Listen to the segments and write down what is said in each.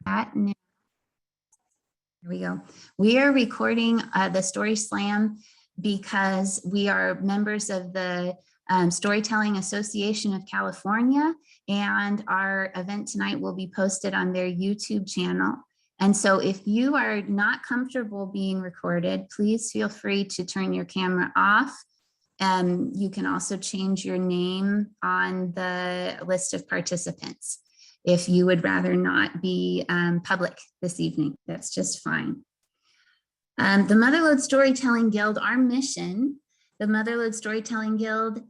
that now. Here we go. We are recording the Story Slam because we are members of the Storytelling Association of California, and our event tonight will be posted on their YouTube channel. And so if you are not comfortable being recorded, please feel free to turn your camera off. You can also change your name on the list of participants. If you would rather not be public this evening, that's just fine. The Mother Lode Storytelling Guild, our mission, the Mother Lode Storytelling Guild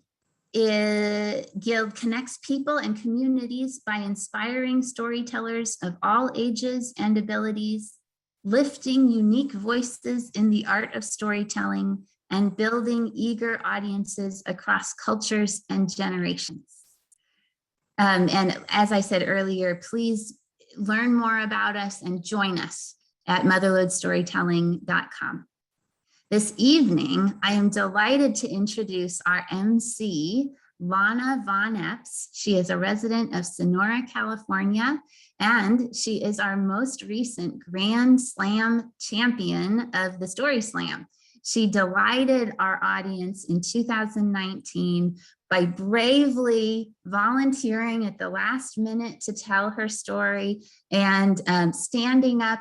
connects people and communities by inspiring storytellers of all ages and abilities, lifting unique voices in the art of storytelling, and building eager audiences across cultures and generations. And as I said earlier, please learn more about us and join us at motherlodestorytelling.com. This evening, I am delighted to introduce our MC, Lana Von Epps. She is a resident of Sonora, California, and she is our most recent Grand Slam champion of the Story Slam. She delighted our audience in 2019 by bravely volunteering at the last minute to tell her story and standing up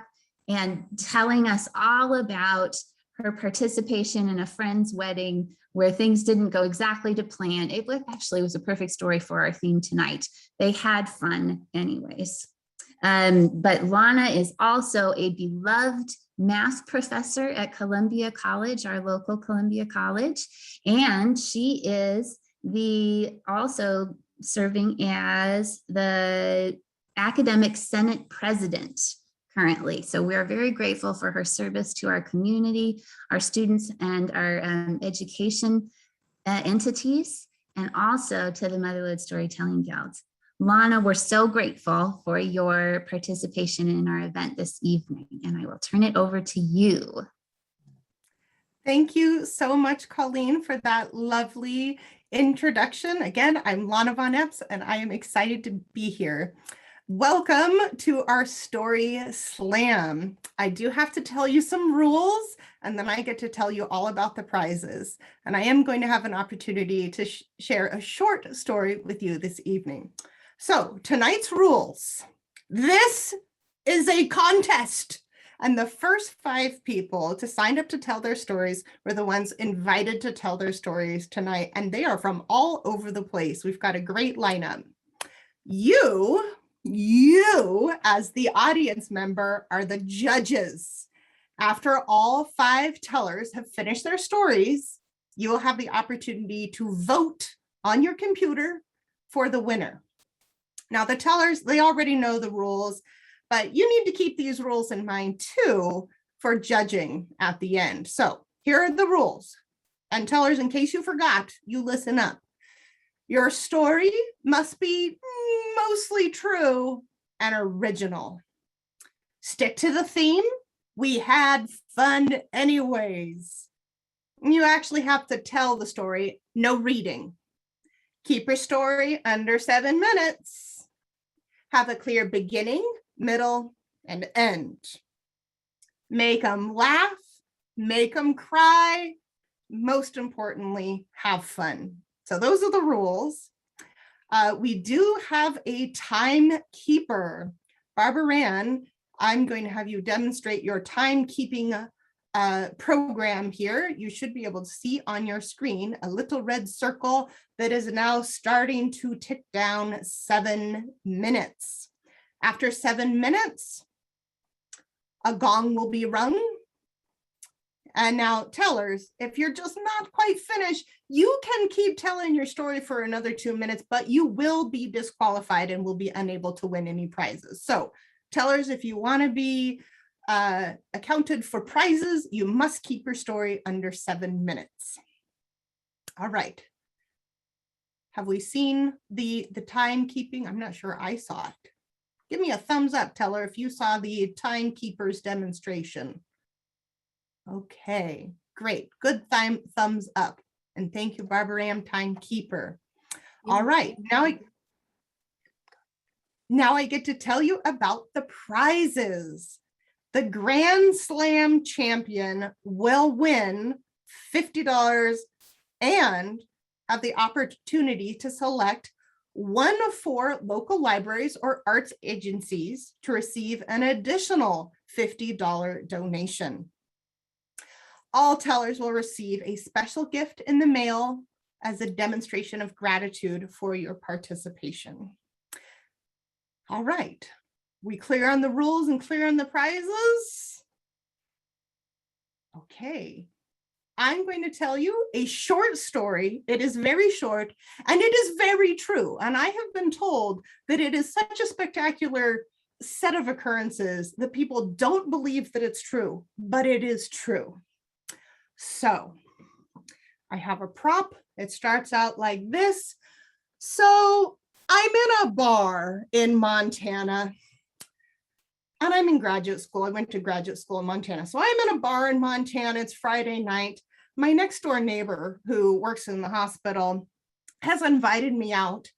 and telling us all about her participation in a friend's wedding where things didn't go exactly to plan. It was a perfect story for our theme tonight. They had fun anyways. But Lana is also a beloved math professor at Columbia College, our local Columbia College, and she is also serving as the academic senate president currently. So we're very grateful for her service to our community, our students, and our education entities, and also to the Mother Lode Storytelling Guild. Lana, we're so grateful for your participation in our event this evening, and I will turn it over to you. Thank you so much, Colleen, for that lovely introduction. Again, I'm Lana Von Epps, and I am excited to be here. Welcome to our Story Slam. I do have to tell you some rules, and then I get to tell you all about the prizes. And I am going to have an opportunity to share a short story with you this evening. So tonight's rules. This is a contest. And the first 5 people to sign up to tell their stories were the ones invited to tell their stories tonight. And they are from all over the place. We've got a great lineup. You as the audience member are the judges. After all 5 tellers have finished their stories, you will have the opportunity to vote on your computer for the winner. Now, the tellers, they already know the rules, but you need to keep these rules in mind too for judging at the end. So here are the rules. And tellers, in case you forgot, you listen up. Your story must be mostly true and original. Stick to the theme. We had fun anyways. You actually have to tell the story, no reading. Keep your story under 7 minutes. Have a clear beginning, middle, and end. Make them laugh, make them cry. Most importantly, have fun. So those are the rules. We do have a timekeeper. Barbara Ann, I'm going to have you demonstrate your timekeeping program here. You should be able to see on your screen a little red circle that is now starting to tick down 7 minutes. After 7 minutes, a gong will be rung. And now tellers, if you're just not quite finished, you can keep telling your story for another 2 minutes, but you will be disqualified and will be unable to win any prizes. So tellers, if you want to be accounted for prizes, you must keep your story under 7 minutes. All right. Have we seen the timekeeping? I'm not sure I saw it. Give me a thumbs up, teller, if you saw the timekeeper's demonstration. Okay, great. Good thumbs up. And thank you, Barbara Ann, timekeeper. All right, now I get to tell you about the prizes. The Grand Slam champion will win $50 and have the opportunity to select one of 4 local libraries or arts agencies to receive an additional $50 donation. All tellers will receive a special gift in the mail as a demonstration of gratitude for your participation. All right, we clear on the rules and clear on the prizes? Okay. I'm going to tell you a short story. It is very short and it is very true. And I have been told that it is such a spectacular set of occurrences that people don't believe that it's true, but it is true. So I have a prop. It starts out like this. So I'm in a bar in Montana. And I'm in graduate school. I went to graduate school in Montana. So I'm in a bar in Montana. It's Friday night. My next door neighbor who works in the hospital has invited me out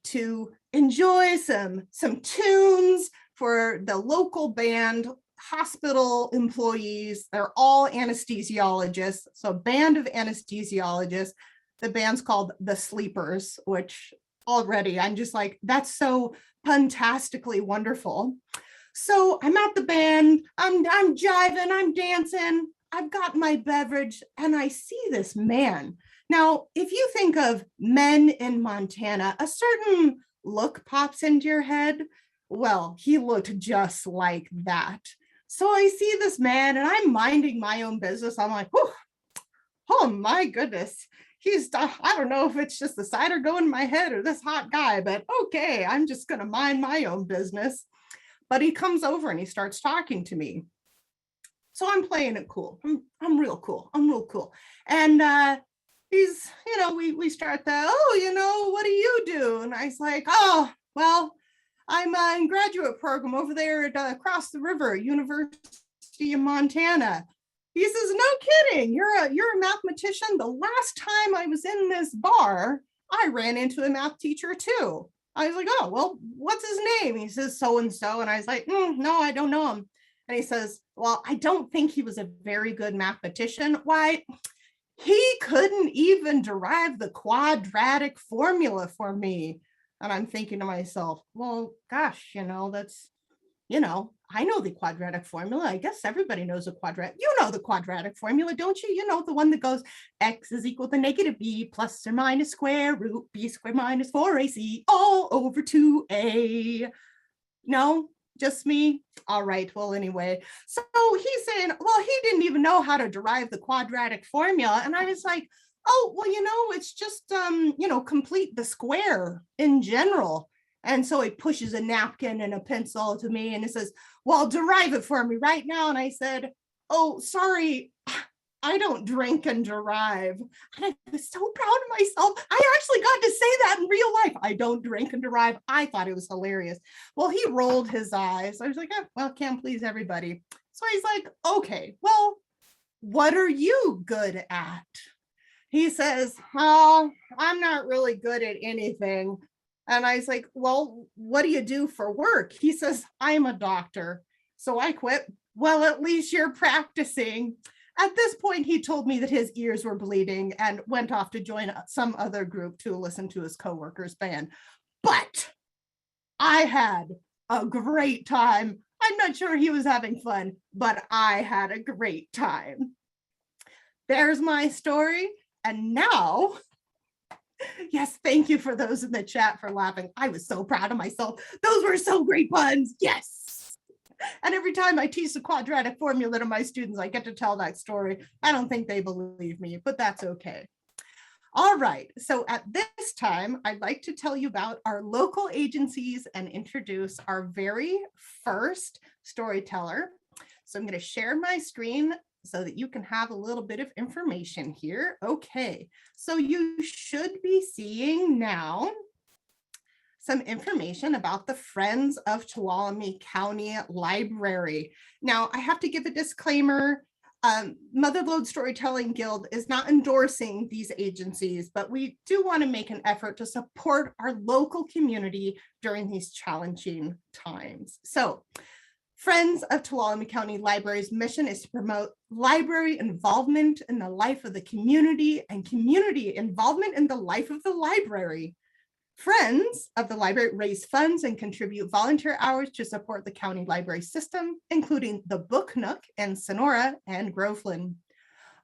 to enjoy some tunes for the local band, hospital employees. They're all anesthesiologists. So a band of anesthesiologists. The band's called The Sleepers, which already I'm just like, that's so fantastically wonderful. So I'm at the band, I'm jiving, I'm dancing, I've got my beverage, and I see this man. Now, if you think of men in Montana, a certain look pops into your head. Well, he looked just like that. So I see this man and I'm minding my own business. I'm like, oh my goodness. I don't know if it's just the cider going in my head or this hot guy, but okay, I'm just gonna mind my own business. But he comes over and he starts talking to me. So I'm playing it cool. I'm real cool. I'm real cool. And he's, we start the, what do you do? And I was like, oh, well, I'm in graduate program over there at across the river, University of Montana. He says, no kidding. You're a mathematician. The last time I was in this bar, I ran into a math teacher too. I was like, oh, well, what's his name? He says, so-and-so. And I was like, no, I don't know him. And he says, well, I don't think he was a very good mathematician. Why? He couldn't even derive the quadratic formula for me. And I'm thinking to myself, well, gosh, that's, I know the quadratic formula. I guess everybody knows the quadratic. You know the quadratic formula, don't you? You know, the one that goes x is equal to negative b plus or minus square root b squared minus 4ac all over 2a. No, just me? All right, well, anyway. So he's saying, well, he didn't even know how to derive the quadratic formula. And I was like, oh, well, it's just, complete the square in general. And so he pushes a napkin and a pencil to me and he says, well, derive it for me right now. And I said, oh, sorry, I don't drink and derive. And I was so proud of myself. I actually got to say that in real life. I don't drink and derive. I thought it was hilarious. Well, he rolled his eyes. I was like, well, can't please everybody. So he's like, okay, well, what are you good at? He says, oh, I'm not really good at anything. And I was like, well, what do you do for work? He says, I'm a doctor. So I quit. Well, at least you're practicing. At this point, he told me that his ears were bleeding and went off to join some other group to listen to his coworker's band. But I had a great time. I'm not sure he was having fun, but I had a great time. There's my story. And now, yes, thank you for those in the chat for laughing. I was so proud of myself. Those were so great puns. Yes. And every time I teach the quadratic formula to my students, I get to tell that story. I don't think they believe me, but that's okay. All right. So at this time, I'd like to tell you about our local agencies and introduce our very first storyteller. So I'm going to share my screen so that you can have a little bit of information here. Okay, so you should be seeing now some information about the Friends of Tuolumne County Library. Now, I have to give a disclaimer. Mother Lode Storytelling Guild is not endorsing these agencies, but we do want to make an effort to support our local community during these challenging times. So, Friends of Tuolumne County Library's mission is to promote library involvement in the life of the community and community involvement in the life of the library. Friends of the library raise funds and contribute volunteer hours to support the county library system, including the Book Nook in Sonora and Groveland.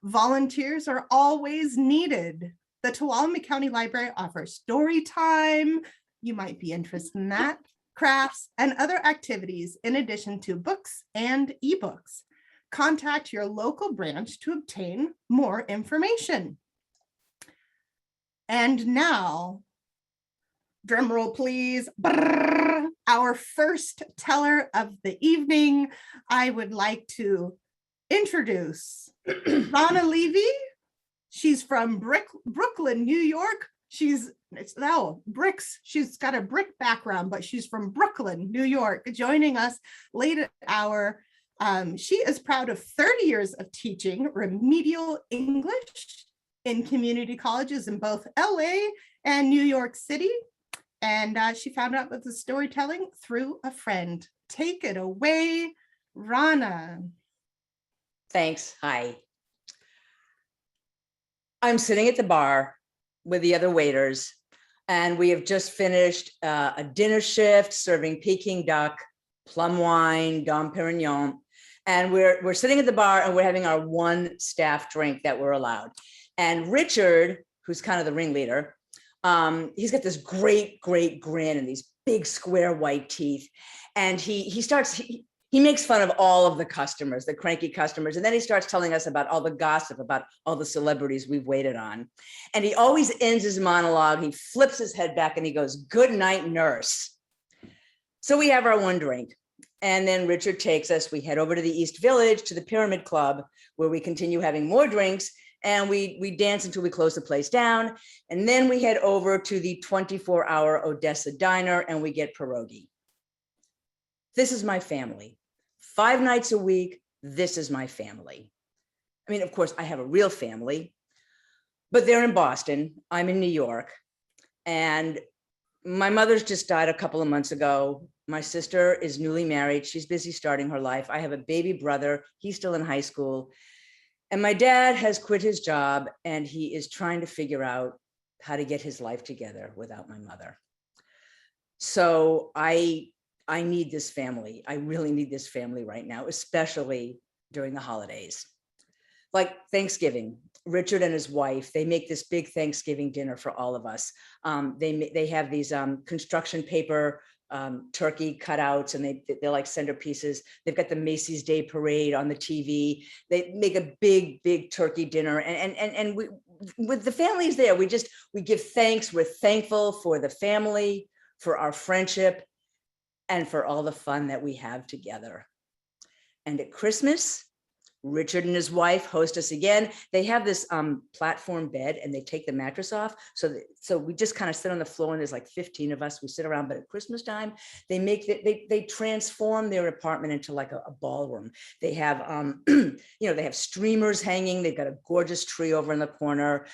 Volunteers are always needed. The Tuolumne County Library offers story time. You might be interested in that. Crafts, and other activities in addition to books and ebooks. Contact your local branch to obtain more information. And now, drum roll please, brrr, our first teller of the evening, I would like to introduce Rana Levy. She's from Brooklyn, New York. She's got a brick background, but she's from Brooklyn, New York, joining us late at hour. She is proud of 30 years of teaching remedial English in community colleges in both LA and New York City. And she found out about the storytelling through a friend. Take it away, Rana. Thanks. Hi. I'm sitting at the bar with the other waiters, and we have just finished a dinner shift serving Peking duck, plum wine, Dom Perignon, and we're sitting at the bar and we're having our one staff drink that we're allowed. And Richard, who's kind of the ringleader, he's got this great grin and these big square white teeth, and he makes fun of all of the customers, the cranky customers. And then he starts telling us about all the gossip about all the celebrities we've waited on. And he always ends his monologue. He flips his head back and he goes, "Good night, nurse." So we have our one drink. And then Richard takes us, we head over to the East Village to the Pyramid Club, where we continue having more drinks. And we dance until we close the place down. And then we head over to the 24-hour Odessa Diner and we get pierogi. This is my family. 5 nights a week, this is my family. I mean, of course, I have a real family, but they're in Boston. I'm in New York. And my mother's just died a couple of months ago. My sister is newly married. She's busy starting her life. I have a baby brother. He's still in high school. And my dad has quit his job and he is trying to figure out how to get his life together without my mother. So I need this family. I really need this family right now, especially during the holidays. Like Thanksgiving, Richard and his wife, they make this big Thanksgiving dinner for all of us. They have these construction paper turkey cutouts, and they're like centerpieces. They've got the Macy's Day Parade on the TV. They make a big turkey dinner, and we, with the families there, we give thanks. We're thankful for the family, for our friendship, and for all the fun that we have together. And at Christmas, Richard and his wife host us again. They have this platform bed and they take the mattress off. So we just kind of sit on the floor, and there's like 15 of us. We sit around, but at Christmas time, they transform their apartment into like a ballroom. They have, they have streamers hanging. They've got a gorgeous tree over in the corner.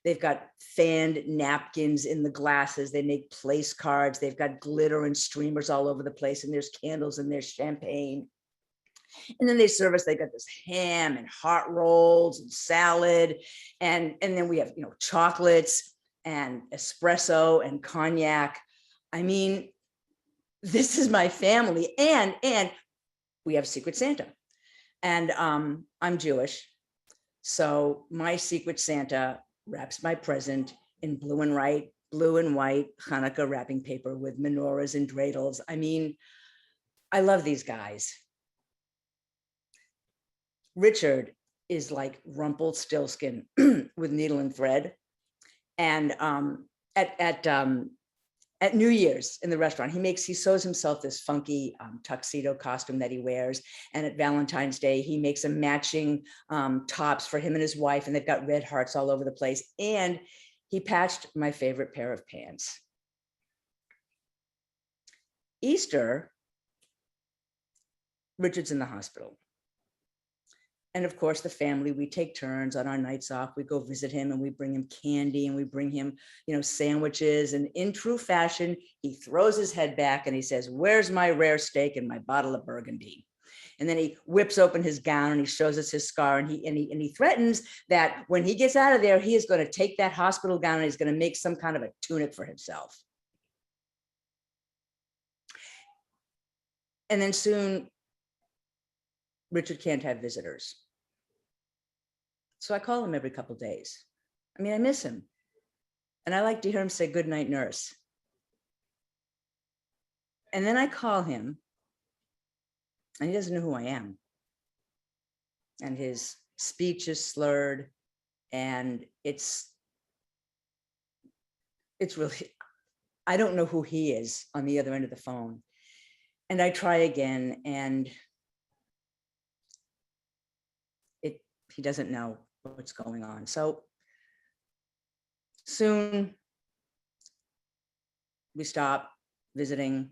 They've got fanned napkins in the glasses. They make place cards. They've got glitter and streamers all over the place, and there's candles and there's champagne. And then they serve us, they got this ham and hot rolls and salad. And then we have, chocolates and espresso and cognac. I mean, this is my family. And we have Secret Santa. And I'm Jewish. So my Secret Santa wraps my present in blue and white Hanukkah wrapping paper with menorahs and dreidels. I mean, I love these guys. Richard is like Rumpelstiltskin with needle and thread. And at New Year's in the restaurant, he sews himself this funky tuxedo costume that he wears. And at Valentine's Day, he makes a matching tops for him and his wife, and they've got red hearts all over the place. And he patched my favorite pair of pants. Easter, Richard's in the hospital. And of course, the family, we take turns on our nights off. We go visit him and we bring him candy and we bring him, sandwiches. And in true fashion, he throws his head back and he says, "Where's my rare steak and my bottle of Burgundy?" And then he whips open his gown and he shows us his scar, and he threatens that when he gets out of there, he is going to take that hospital gown and he's going to make some kind of a tunic for himself. And then soon, Richard can't have visitors. So I call him every couple of days. I mean, I miss him. And I like to hear him say, "Good night, nurse." And then I call him and he doesn't know who I am. And his speech is slurred, and it's really, I don't know who he is on the other end of the phone. And I try again, and he doesn't know what's going on. So soon we stop visiting.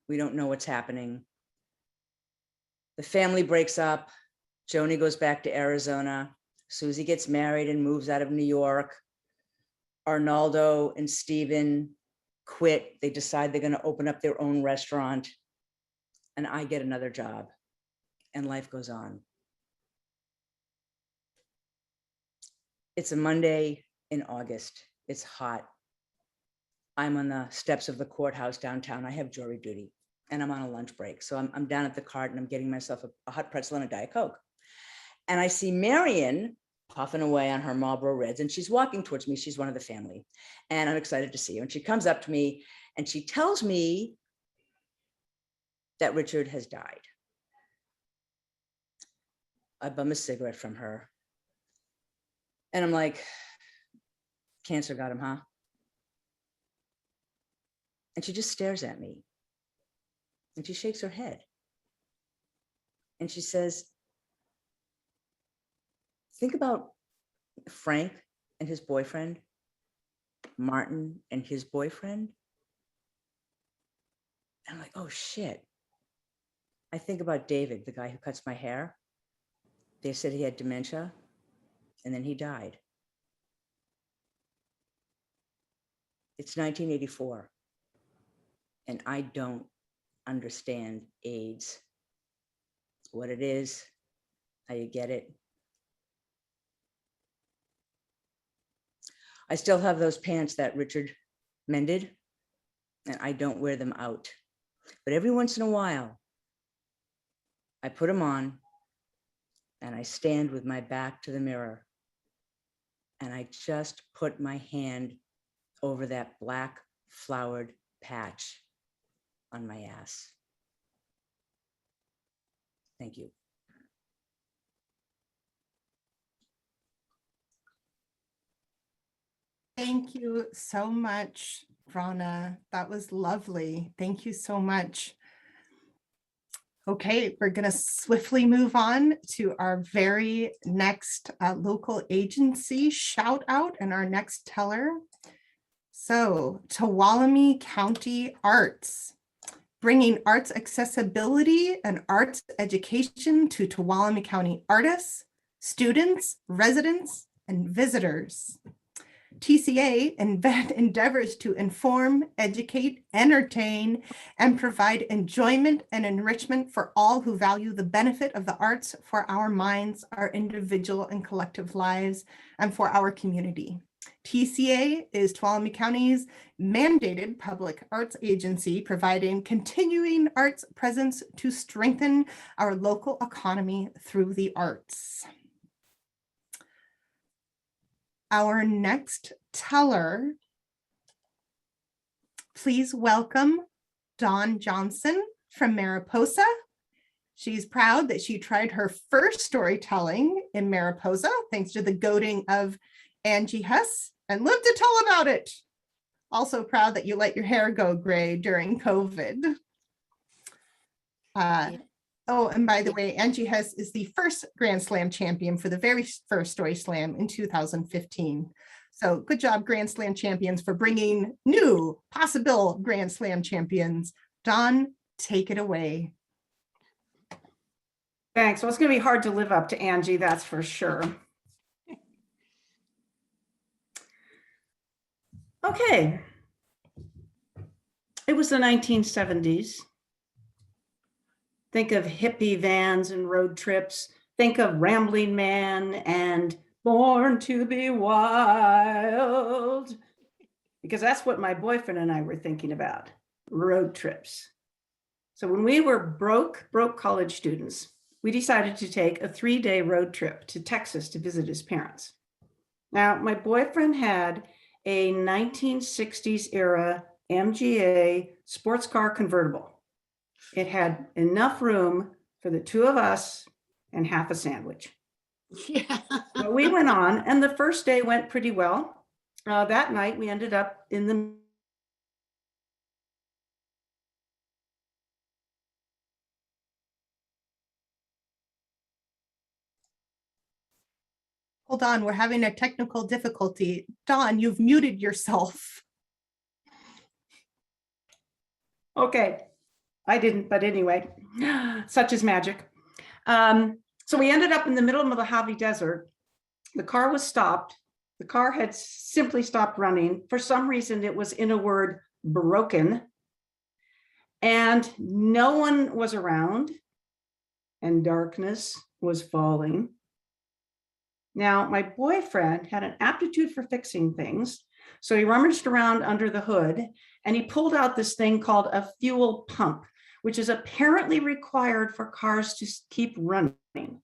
We don't know what's happening. The family breaks up. Joni goes back to Arizona. Susie gets married and moves out of New York. Arnaldo and Steven quit. They decide they're going to open up their own restaurant. And I get another job, and life goes on. It's a Monday in August. It's hot. I'm on the steps of the courthouse downtown. I have jury duty, and I'm on a lunch break. So I'm down at the cart and I'm getting myself a hot pretzel and a Diet Coke. And I see Marion puffing away on her Marlboro Reds, and she's walking towards me. She's one of the family, and I'm excited to see her. And she comes up to me and she tells me that Richard has died. I bum a cigarette from her. And I'm like, "Cancer got him, huh?" And she just stares at me. And she shakes her head. And she says, "Think about Frank and his boyfriend, Martin and his boyfriend." And I'm like, "Oh shit." I think about David, the guy who cuts my hair. They said he had dementia, and then he died. It's 1984, and I don't understand AIDS, what it is, how you get it. I still have those pants that Richard mended, and I don't wear them out. But every once in a while, I put them on and I stand with my back to the mirror, and I just put my hand over that black flowered patch on my ass. Thank you. Thank you so much, Rana. That was lovely. Thank you so much. Okay, we're going to swiftly move on to our very next local agency shout out and our next teller. So, Tuolumne County Arts, bringing arts accessibility and arts education to Tuolumne County artists, students, residents, and visitors. TCA endeavors to inform, educate, entertain, and provide enjoyment and enrichment for all who value the benefit of the arts for our minds, our individual and collective lives, and for our community. TCA is Tuolumne County's mandated public arts agency, providing continuing arts presence to strengthen our local economy through the arts. Our next teller, please welcome Dawn Johnson from Mariposa. She's proud that she tried her first storytelling in Mariposa, thanks to the goading of Angie Hess, and lived to tell about it. Also proud that you let your hair go gray during COVID. Oh, and by the way, Angie Hess is the first Grand Slam champion for the very first Story Slam in 2015. So good job, Grand Slam champions, for bringing new possible Grand Slam champions. Dawn, take it away. Thanks. Well, it's going to be hard to live up to Angie, that's for sure. Okay. It was the 1970s. Think of hippie vans and road trips. Think of Rambling Man and Born to be Wild. Because that's what my boyfriend and I were thinking about, road trips. So when we were broke college students, we decided to take a 3-day road trip to Texas to visit his parents. Now, my boyfriend had a 1960s era MGA sports car convertible. It had enough room for the two of us and half a sandwich. Yeah. So we went on, and the first day went pretty well. That night, we ended up in the Hold on, we're having a technical difficulty. Dawn, you've muted yourself. Okay, I didn't, but anyway, such is magic. So we ended up in the middle of the Mojave Desert. The car was stopped. The car had simply stopped running. For some reason, it was, in a word, broken. And no one was around, and darkness was falling. Now, my boyfriend had an aptitude for fixing things. So he rummaged around under the hood and he pulled out this thing called a fuel pump, which is apparently required for cars to keep running.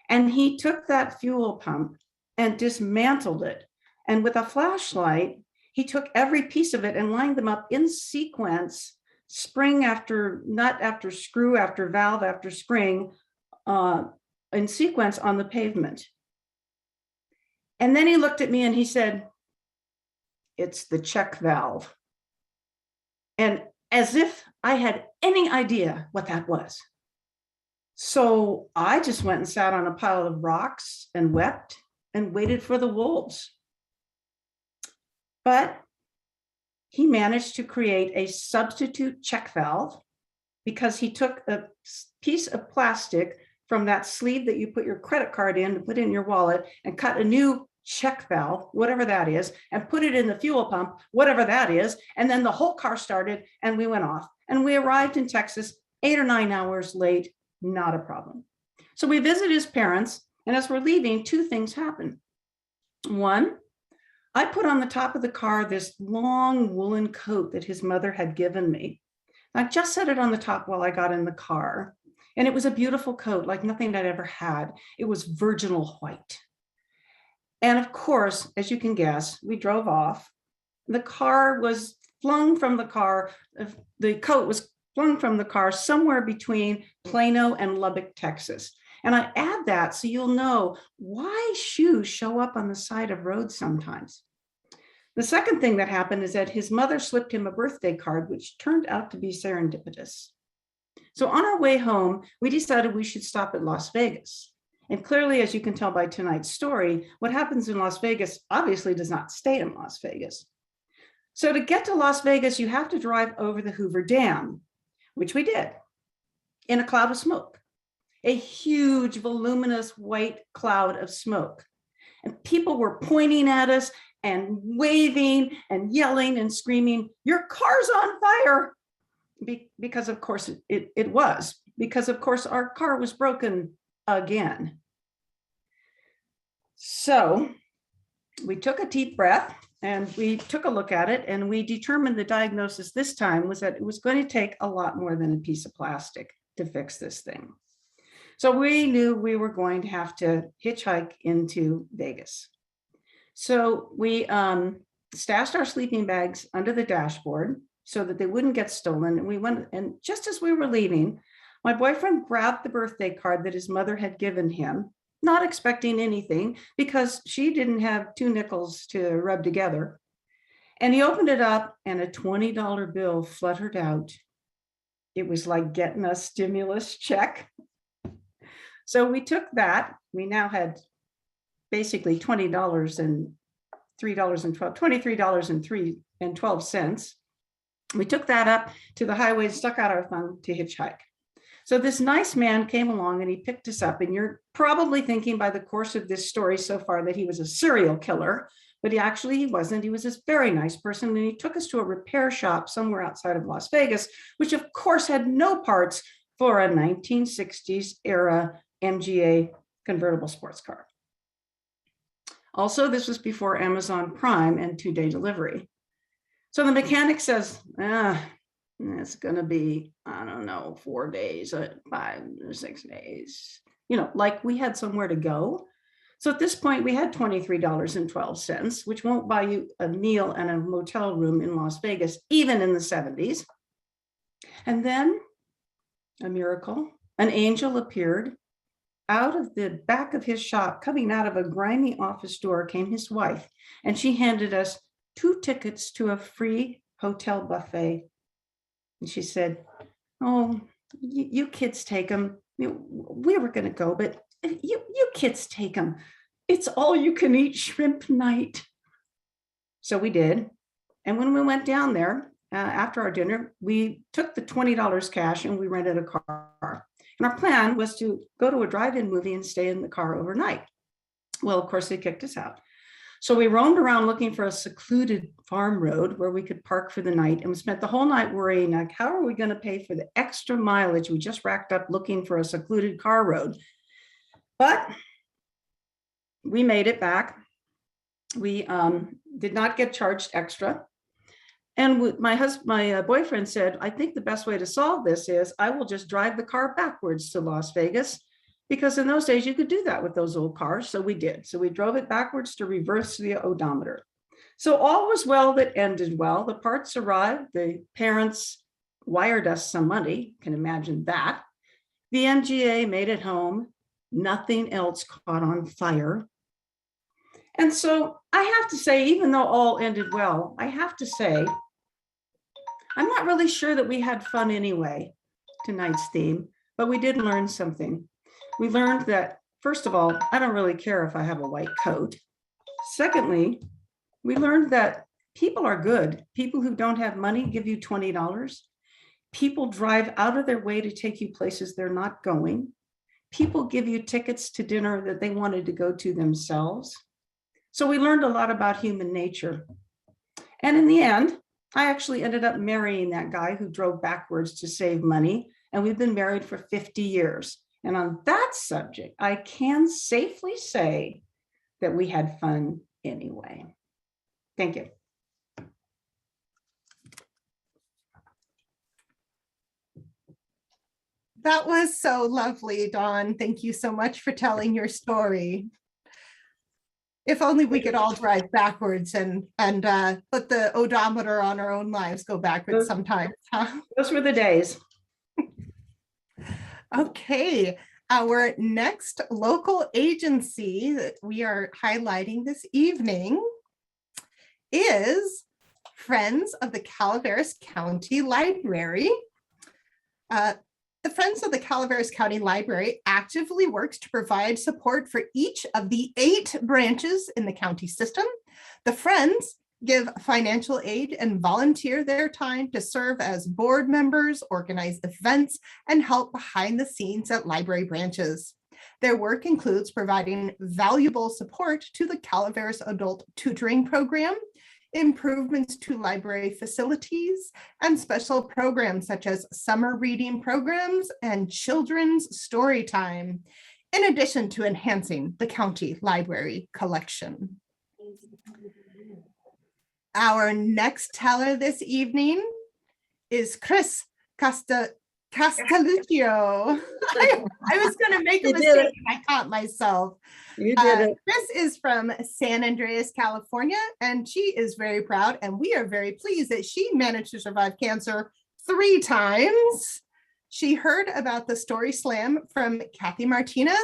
And he took that fuel pump and dismantled it. And with a flashlight, he took every piece of it and lined them up in sequence, spring after nut after screw after valve after spring, in sequence on the pavement. And then he looked at me and he said, "It's the check valve." And as if I had any idea what that was. So I just went and sat on a pile of rocks and wept and waited for the wolves. But he managed to create a substitute check valve because he took a piece of plastic from that sleeve that you put your credit card in to put in your wallet and cut a new check valve, whatever that is, and put it in the fuel pump, whatever that is. And then the whole car started and we went off. And we arrived in Texas 8 or 9 hours late, not a problem. So we visited his parents, and as we're leaving, 2 things happened. One, I put on the top of the car this long woolen coat that his mother had given me. I just set it on the top while I got in the car. And it was a beautiful coat, like nothing I'd ever had. It was virginal white. And of course, as you can guess, we drove off. The car was flung from the car. The coat was flung from the car somewhere between Plano and Lubbock, Texas. And I add that so you'll know why shoes show up on the side of roads sometimes. The second thing that happened is that his mother slipped him a birthday card, which turned out to be serendipitous. So on our way home, we decided we should stop at Las Vegas. And clearly, as you can tell by tonight's story, what happens in Las Vegas obviously does not stay in Las Vegas. So to get to Las Vegas, you have to drive over the Hoover Dam, which we did, in a cloud of smoke, a huge, voluminous white cloud of smoke. And people were pointing at us and waving and yelling and screaming, "Your car's on fire!" Because of course it was, because of course our car was broken again. So we took a deep breath and we took a look at it, and we determined the diagnosis this time was that it was going to take a lot more than a piece of plastic to fix this thing. So we knew we were going to have to hitchhike into Vegas. So we stashed our sleeping bags under the dashboard so that they wouldn't get stolen. And we went, and just as we were leaving, my boyfriend grabbed the birthday card that his mother had given him, not expecting anything because she didn't have 2 nickels to rub together. And he opened it up and a $20 bill fluttered out. It was like getting a stimulus check. So we took that. We now had basically $20 and $23.12. We took that up to the highway, stuck out our thumb to hitchhike. So this nice man came along and he picked us up, and you're probably thinking by the course of this story so far that he was a serial killer, but he wasn't. He was this very nice person, and he took us to a repair shop somewhere outside of Las Vegas, which of course had no parts for a 1960s era MGA convertible sports car. Also, this was before Amazon Prime and 2-day delivery. So the mechanic says, it's going to be, I don't know, 4 days, 5 or 6 days, like we had somewhere to go. So at this point, we had $23.12, which won't buy you a meal and a motel room in Las Vegas, even in the 70s. And then a miracle, an angel appeared. Out of the back of his shop, coming out of a grimy office door, came his wife, and she handed us 2 tickets to a free hotel buffet. And she said, oh, you kids take them. We were going to go, but you kids take them. It's all you can eat shrimp night. So we did. And when we went down there after our dinner, we took the $20 cash and we rented a car. And our plan was to go to a drive-in movie and stay in the car overnight. Well, of course, they kicked us out. So we roamed around looking for a secluded farm road where we could park for the night. And we spent the whole night worrying, like, how are we going to pay for the extra mileage we just racked up looking for a secluded car road? But we made it back. We did not get charged extra. And my boyfriend said, I think the best way to solve this is I will just drive the car backwards to Las Vegas, because in those days you could do that with those old cars. So we did. So we drove it backwards to reverse the odometer. So all was well that ended well. The parts arrived. The parents wired us some money. Can imagine that. The MGA made it home. Nothing else caught on fire. And so I have to say, even though all ended well, I have to say, I'm not really sure that we had fun anyway, tonight's theme, but we did learn something. We learned that, first of all, I don't really care if I have a white coat. Secondly, we learned that people are good. People who don't have money give you $20. People drive out of their way to take you places they're not going. People give you tickets to dinner that they wanted to go to themselves. So we learned a lot about human nature. And in the end, I actually ended up marrying that guy who drove backwards to save money. And we've been married for 50 years. And on that subject, I can safely say that we had fun anyway. Thank you. That was so lovely, Dawn. Thank you so much for telling your story. If only we could all drive backwards and put the odometer on our own lives go backwards sometimes. Huh? Those were the days. Okay, our next local agency that we are highlighting this evening is Friends of the Calaveras County Library. The Friends of the Calaveras County Library actively works to provide support for each of the 8 branches in the county system. The Friends give financial aid and volunteer their time to serve as board members, organize events, and help behind the scenes at library branches. Their work includes providing valuable support to the Calaveras Adult Tutoring Program, improvements to library facilities, and special programs such as summer reading programs and children's story time, in addition to enhancing the county library collection. Our next teller this evening is Chris Castelluccio. I was going to make a mistake. I caught myself. You did it. Chris is from San Andreas, California, and she is very proud, and we are very pleased that she managed to survive cancer 3 times. She heard about the Story Slam from Kathy Martinez,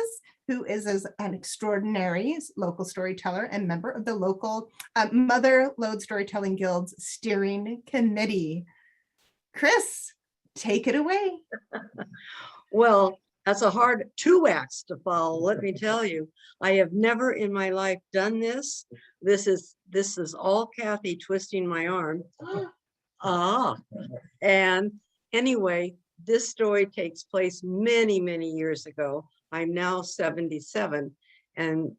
who is an extraordinary local storyteller and member of the local Mother Lode Storytelling Guild's steering committee. Chris, take it away. Well, that's a hard 2 acts to follow, let me tell you. I have never in my life done this. This is all Kathy twisting my arm. And anyway, this story takes place many, many years ago. I'm now 77. And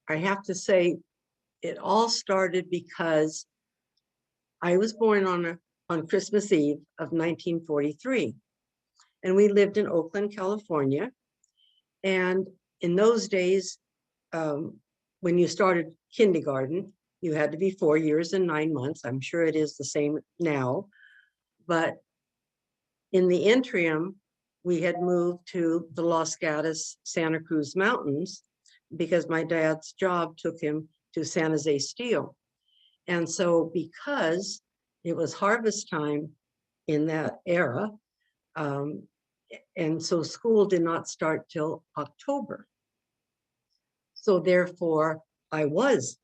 I have to say, it all started because I was born on Christmas Eve of 1943. And we lived in Oakland, California. And in those days, when you started kindergarten, you had to be 4 years and 9 months. I'm sure it is the same now. But in the interim, we had moved to the Los Gatos, Santa Cruz Mountains because my dad's job took him to San Jose Steel. And so because it was harvest time in that era, and so school did not start till October. So therefore, I was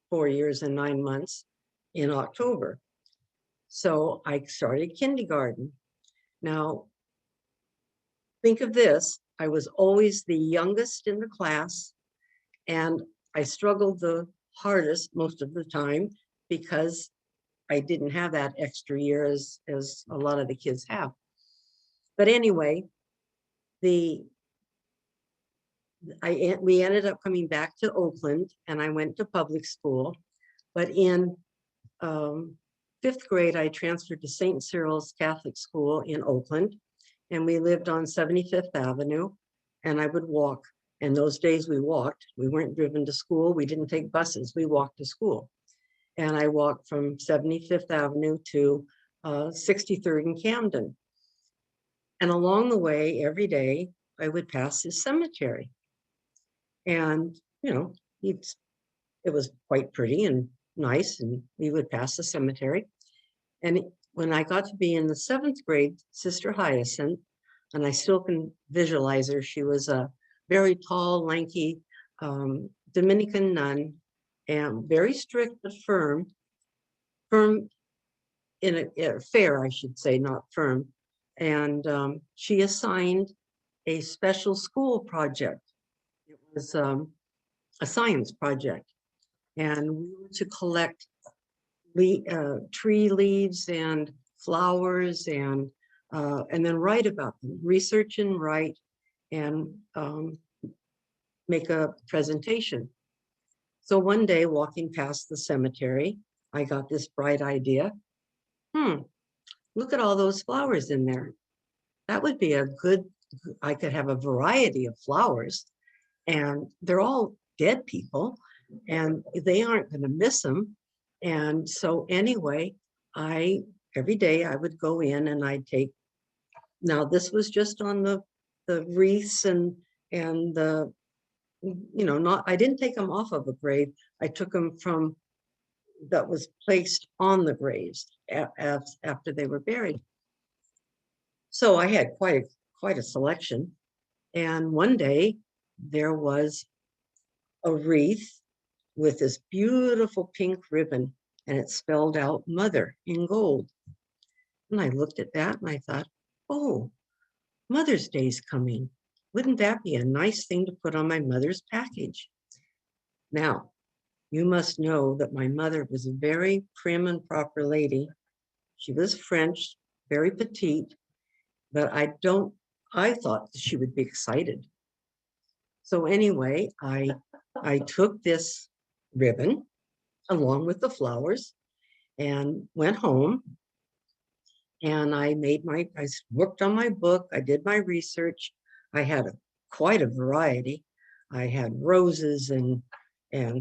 4 years and 9 months in October. So I started kindergarten. Now, think of this, I was always the youngest in the class, and I struggled the hardest most of the time because I didn't have that extra year as a lot of the kids have. But anyway, we ended up coming back to Oakland, and I went to public school. But in 5th grade, I transferred to St. Cyril's Catholic School in Oakland, and we lived on 75th Avenue, and I would walk. And those days we walked. We weren't driven to school. We didn't take buses. We walked to school. And I walked from 75th Avenue to 63rd and Camden. And along the way, every day, I would pass this cemetery. And, you know, it was quite pretty and nice, and we would pass the cemetery. And when I got to be in the 7th grade, Sister Hyacinth, and I still can visualize her, she was a very tall, lanky Dominican nun, and very strict but firm in a fair, I should say, not firm. And she assigned a special school project. It was a science project, and we were to collect tree leaves and flowers and then write about them, research and write, and make a presentation. So one day, walking past the cemetery, I got this bright idea. Look at all those flowers in there. That would be I could have a variety of flowers, and they're all dead people, and they aren't going to miss them. And so anyway, every day I would go in and I'd take, now this was just on the wreaths and the, you know, I didn't take them off of a grave. I took them from that was placed on the graves after they were buried. So I had quite a selection. And one day there was a wreath with this beautiful pink ribbon, and it spelled out Mother in gold. And I looked at that and I thought, oh, Mother's Day's coming. Wouldn't that be a nice thing to put on my mother's package? Now, you must know that my mother was a very prim and proper lady. She was French, very petite, but I thought that she would be excited. So anyway, I took this ribbon along with the flowers and went home, and I worked on my book. I did my research. I had quite a variety. I had roses and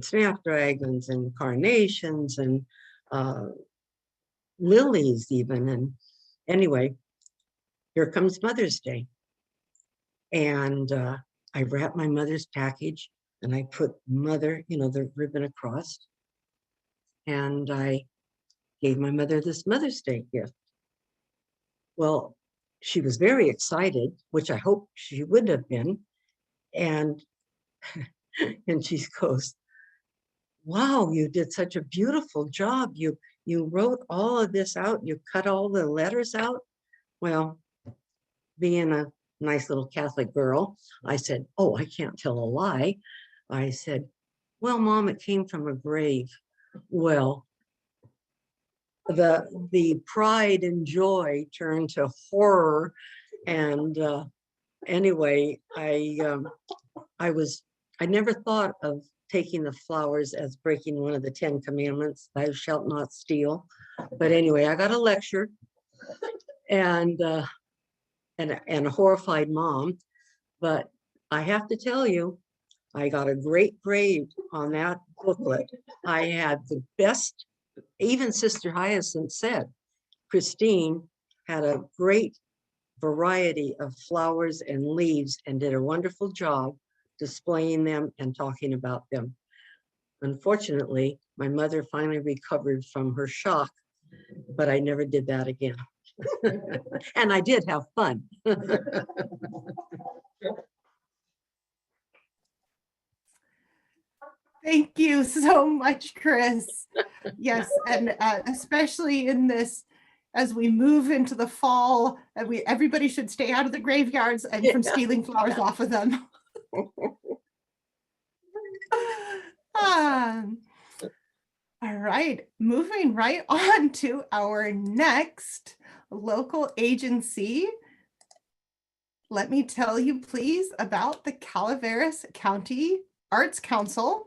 snapdragons and carnations and lilies even. And anyway, here comes Mother's Day. And I wrapped my mother's package and I put Mother, you know, the ribbon across. And I gave my mother this Mother's Day gift. Well, she was very excited, which I hope she would have been. And she goes, wow, you did such a beautiful job. You wrote all of this out. You cut all the letters out. Well, being a nice little Catholic girl, I said, oh, I can't tell a lie. I said, well, Mom, it came from a grave. Well, the pride and joy turned to horror. And anyway, I never thought of taking the flowers as breaking one of the 10 commandments, thou shalt not steal. But anyway, I got a lecture and a horrified mom. But I have to tell you, I got a great grade on that booklet. I had the best, even Sister Hyacinth said, Christine had a great variety of flowers and leaves and did a wonderful job displaying them and talking about them. Unfortunately, my mother finally recovered from her shock, but I never did that again. And I did have fun. Thank you so much, Chris. Yes, and especially in this, as we move into the fall, everybody should stay out of the graveyards and from stealing flowers off of them. All right, moving right on to our next local agency. Let me tell you, please, about the Calaveras County Arts Council.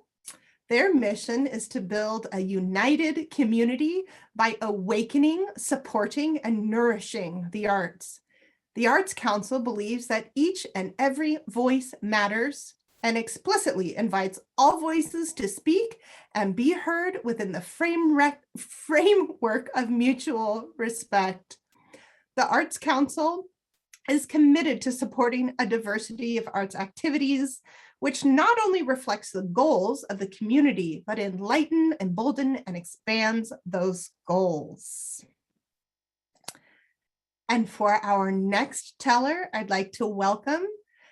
Their mission is to build a united community by awakening, supporting, and nourishing the arts. The Arts Council believes that each and every voice matters and explicitly invites all voices to speak and be heard within the framework of mutual respect. The Arts Council is committed to supporting a diversity of arts activities, which not only reflects the goals of the community, but enlighten, embolden, and expands those goals. And for our next teller, I'd like to welcome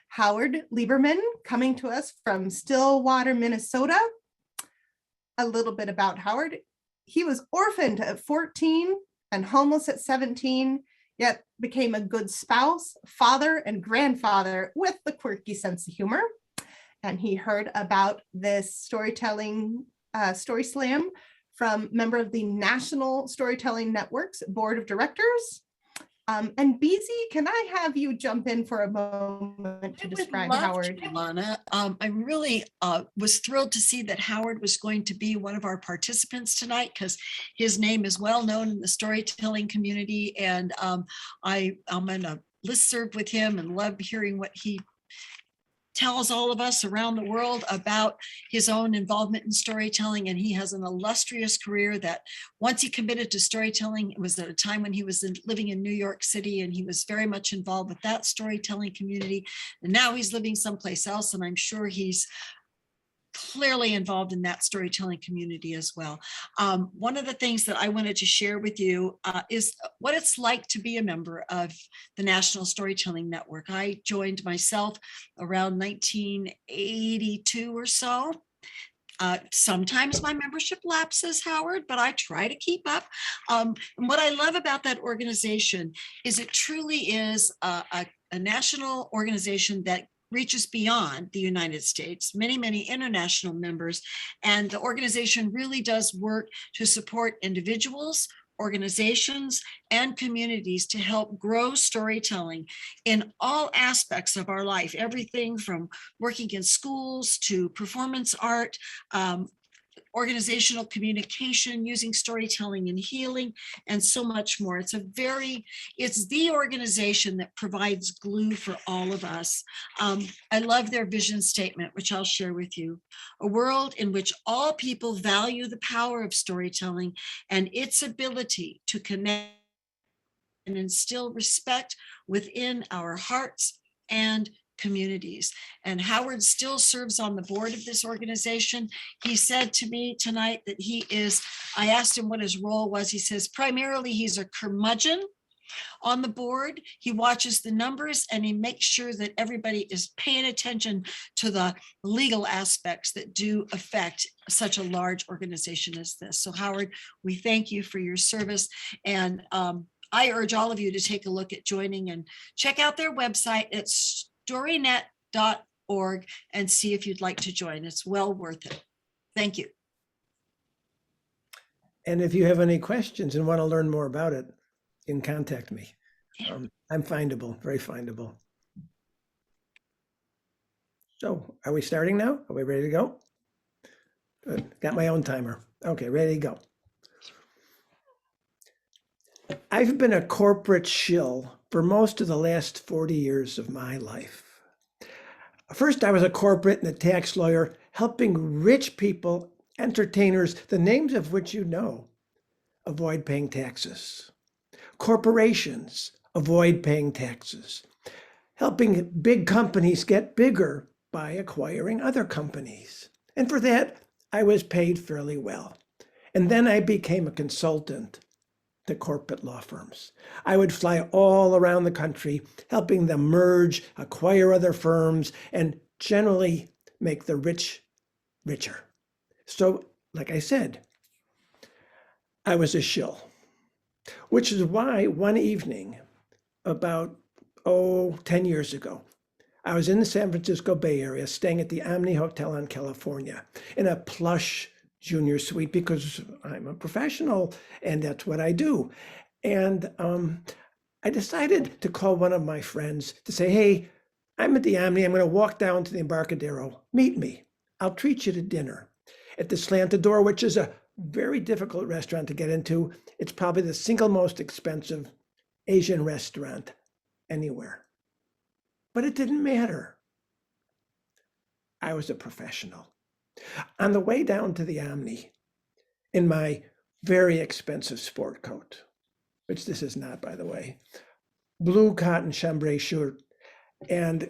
Howard Lieberman, coming to us from Stillwater, Minnesota. A little bit about Howard. He was orphaned at 14 and homeless at 17, yet became a good spouse, father, and grandfather with the quirky sense of humor. And he heard about this storytelling story slam from member of the National Storytelling Network's board of directors. And BZ, can I have you jump in for a moment to describe Howard? Lana. I really was thrilled to see that Howard was going to be one of our participants tonight because his name is well known in the storytelling community. And I'm in a listserv with him and love hearing what he tells all of us around the world about his own involvement in storytelling. And he has an illustrious career that once he committed to storytelling, it was at a time when he was living in New York City, and he was very much involved with that storytelling community. And now he's living someplace else, and I'm sure he's clearly involved in that storytelling community as well. One of the things that I wanted to share with you is what it's like to be a member of the National Storytelling Network. I joined myself around 1982 or so. Sometimes my membership lapses, Howard, but I try to keep up. And what I love about that organization is it truly is a national organization that reaches beyond the United States, many international members, and the organization really does work to support individuals, organizations, and communities to help grow storytelling in all aspects of our life, everything from working in schools to performance art, organizational communication, using storytelling in healing, and so much more. It's the organization that provides glue for all of us. I love their vision statement, which I'll share with you. A world in which all people value the power of storytelling and its ability to connect and instill respect within our hearts and communities. And Howard still serves on the board of this organization. He said to me tonight that I asked him what his role was. He says, primarily he's a curmudgeon on the board. He watches the numbers and he makes sure that everybody is paying attention to the legal aspects that do affect such a large organization as this. So Howard, we thank you for your service. And I urge all of you to take a look at joining and check out their website. It's storynet.org and see if you'd like to join. It's well worth it. Thank you. And if you have any questions and want to learn more about it, you can contact me. I'm findable, very findable. So are we starting now? Are we ready to go? Good. Got my own timer. Okay, ready to go. I've been a corporate shill for most of the last 40 years of my life. First, I was a corporate and a tax lawyer helping rich people, entertainers, the names of which you know, avoid paying taxes. Corporations avoid paying taxes. Helping big companies get bigger by acquiring other companies. And for that, I was paid fairly well. And then I became a consultant to corporate law firms. I would fly all around the country, helping them merge, acquire other firms, and generally make the rich richer. So, like I said, I was a shill, which is why one evening, about 10 years ago, I was in the San Francisco Bay Area, staying at the Omni Hotel on California in a plush junior suite because I'm a professional and that's what I do. And I decided to call one of my friends to say, hey, I'm at the Omni. I'm going to walk down to the Embarcadero. Meet me. I'll treat you to dinner at the Slantador, which is a very difficult restaurant to get into. It's probably the single most expensive Asian restaurant anywhere. But it didn't matter. I was a professional. On the way down to the Omni, in my very expensive sport coat, which this is not, by the way, blue cotton chambray shirt, and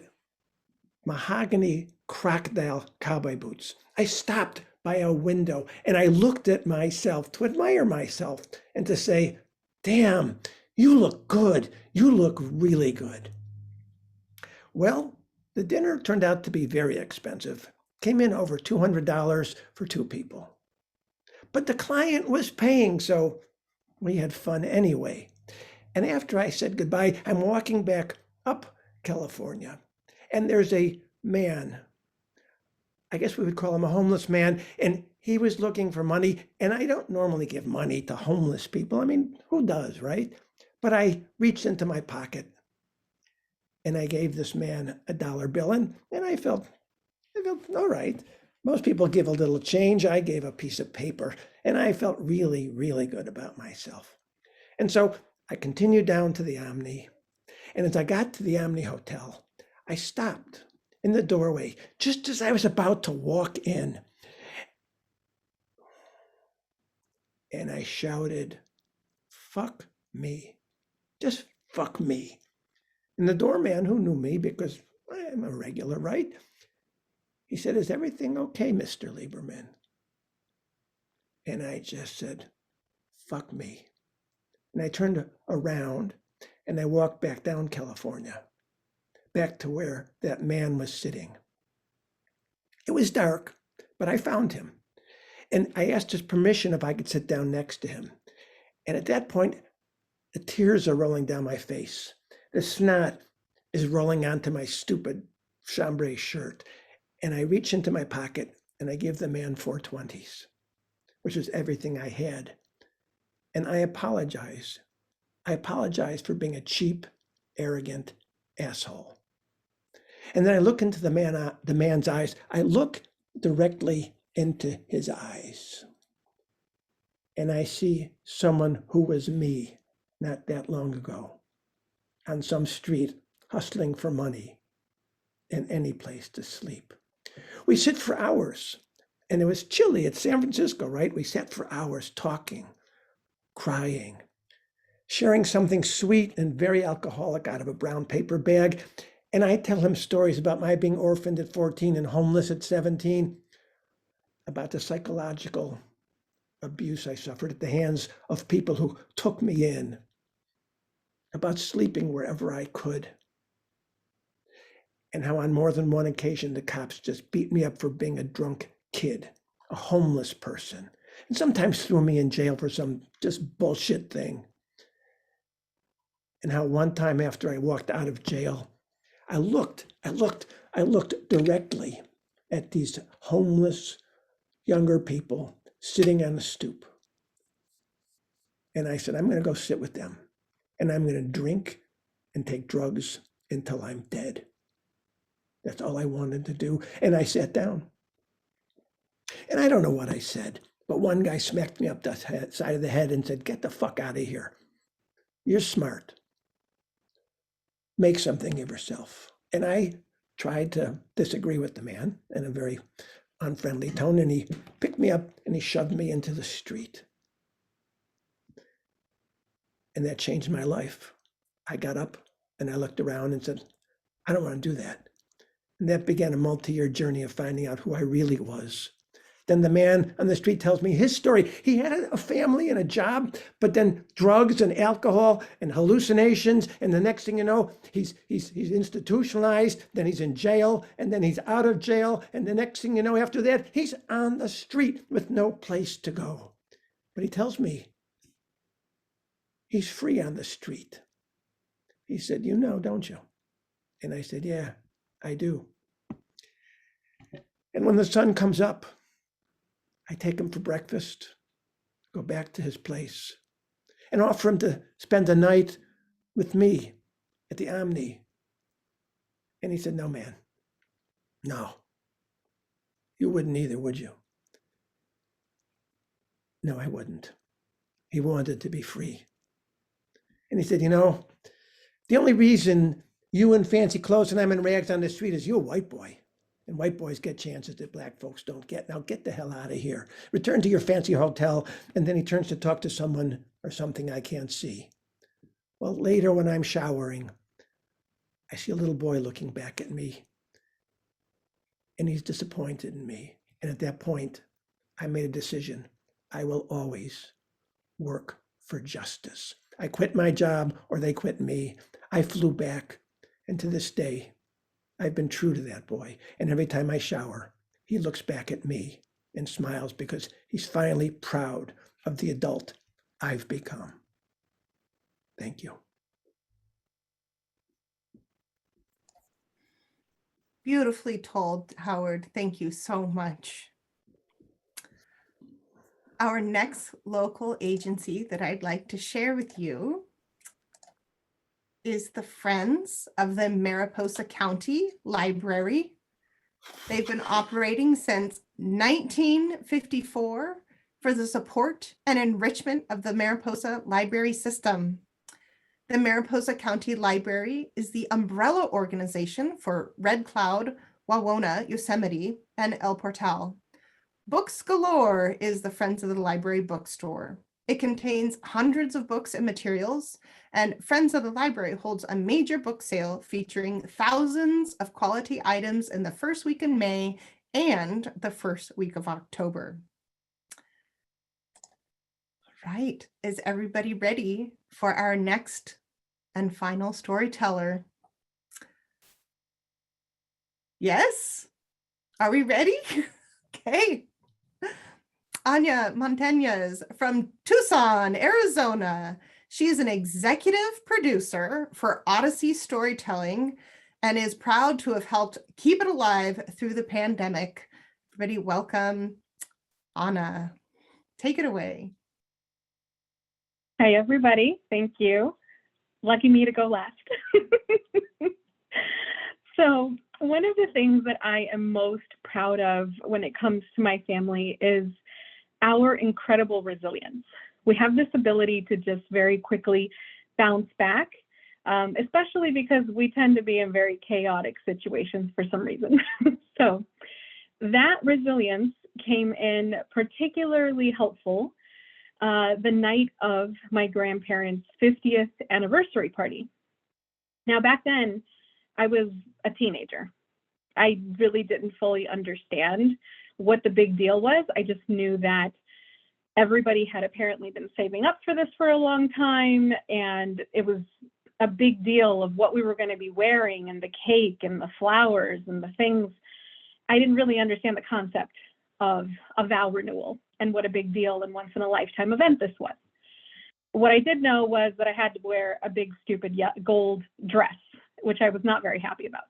mahogany crocodile cowboy boots, I stopped by a window and I looked at myself to admire myself and to say, damn, you look good. You look really good. Well, the dinner turned out to be very expensive. Came in over $200 for two people. But the client was paying, so we had fun anyway. And after I said goodbye, I'm walking back up California, and there's a man, I guess we would call him a homeless man, and he was looking for money, and I don't normally give money to homeless people. I mean, who does, right? But I reached into my pocket, and I gave this man a dollar bill, and I felt all right. Most people give a little change. I gave a piece of paper, and I felt really, really good about myself. And so I continued down to the Omni. And as I got to the Omni Hotel, I stopped in the doorway just as I was about to walk in. And I shouted, fuck me. Just fuck me. And the doorman, who knew me because I'm a regular, right? He said, is everything okay, Mr. Lieberman? And I just said, fuck me. And I turned around and I walked back down California, back to where that man was sitting. It was dark, but I found him. And I asked his permission if I could sit down next to him. And at that point, the tears are rolling down my face. The snot is rolling onto my stupid chambray shirt. And I reach into my pocket and I give the man 420s, which is everything I had. And I apologize. I apologize for being a cheap, arrogant asshole. And then I look into the man's eyes. I look directly into his eyes. And I see someone who was me not that long ago on some street hustling for money and any place to sleep. We sit for hours, and it was chilly. It's San Francisco, right? We sat for hours talking, crying, sharing something sweet and very alcoholic out of a brown paper bag. And I tell him stories about my being orphaned at 14 and homeless at 17, about the psychological abuse I suffered at the hands of people who took me in, about sleeping wherever I could, and how on more than one occasion the cops just beat me up for being a drunk kid, a homeless person, and sometimes threw me in jail for some just bullshit thing. And how one time after I walked out of jail, I looked directly at these homeless younger people sitting on a stoop, And I said, I'm going to go sit with them and I'm going to drink and take drugs until I'm dead. That's all I wanted to do. And I sat down. And I don't know what I said, but one guy smacked me up the side of the head and said, get the fuck out of here. You're smart. Make something of yourself. And I tried to disagree with the man in a very unfriendly tone. And he picked me up and he shoved me into the street. And that changed my life. I got up and I looked around and said, I don't want to do that. And that began a multi-year journey of finding out who I really was. Then the man on the street tells me his story. He had a family and a job, but then drugs and alcohol and hallucinations. And the next thing you know, he's institutionalized, then he's in jail, and then he's out of jail. And the next thing you know, after that, he's on the street with no place to go. But he tells me he's free on the street. He said, you know, don't you? And I said, yeah, I do. And when the sun comes up, I take him for breakfast, go back to his place, and offer him to spend the night with me at the Omni. And he said, no, man, no. You wouldn't either, would you? No, I wouldn't. He wanted to be free. And he said, you know, the only reason you in fancy clothes and I'm in rags on the street is you're a white boy. And white boys get chances that black folks don't get. Now get the hell out of here. Return to your fancy hotel. And then he turns to talk to someone or something I can't see. Well, later when I'm showering, I see a little boy looking back at me. And he's disappointed in me. And at that point, I made a decision. I will always work for justice. I quit my job or they quit me. I flew back. And to this day, I've been true to that boy. And every time I shower, he looks back at me and smiles because he's finally proud of the adult I've become. Thank you. Beautifully told, Howard. Thank you so much. Our next local agency that I'd like to share with you is the Friends of the Mariposa County Library. They've been operating since 1954 for the support and enrichment of the Mariposa library system. The Mariposa County Library is the umbrella organization for Red Cloud, Wawona, Yosemite, and El Portal. Books Galore is the Friends of the Library bookstore. It contains hundreds of books and materials, and Friends of the Library holds a major book sale featuring thousands of quality items in the first week in May and the first week of October. All right, is everybody ready for our next and final storyteller? Yes? Are we ready? Okay. Anya Montañez from Tucson, Arizona. She is an executive producer for Odyssey Storytelling and is proud to have helped keep it alive through the pandemic. Everybody welcome Anna. Take it away. Hi, everybody. Thank you. Lucky me to go last. So one of the things that I am most proud of when it comes to my family is our incredible resilience. We have this ability to just very quickly bounce back, especially because we tend to be in very chaotic situations for some reason. So that resilience came in particularly helpful the night of my grandparents' 50th anniversary party. Now, back then, I was a teenager. I really didn't fully understand what the big deal was. I just knew that everybody had apparently been saving up for this for a long time, and it was a big deal of what we were going to be wearing and the cake and the flowers and the things. I didn't really understand the concept of a vow renewal and what a big deal and once in a lifetime event this was. What I did know was that I had to wear a big stupid gold dress, which I was not very happy about.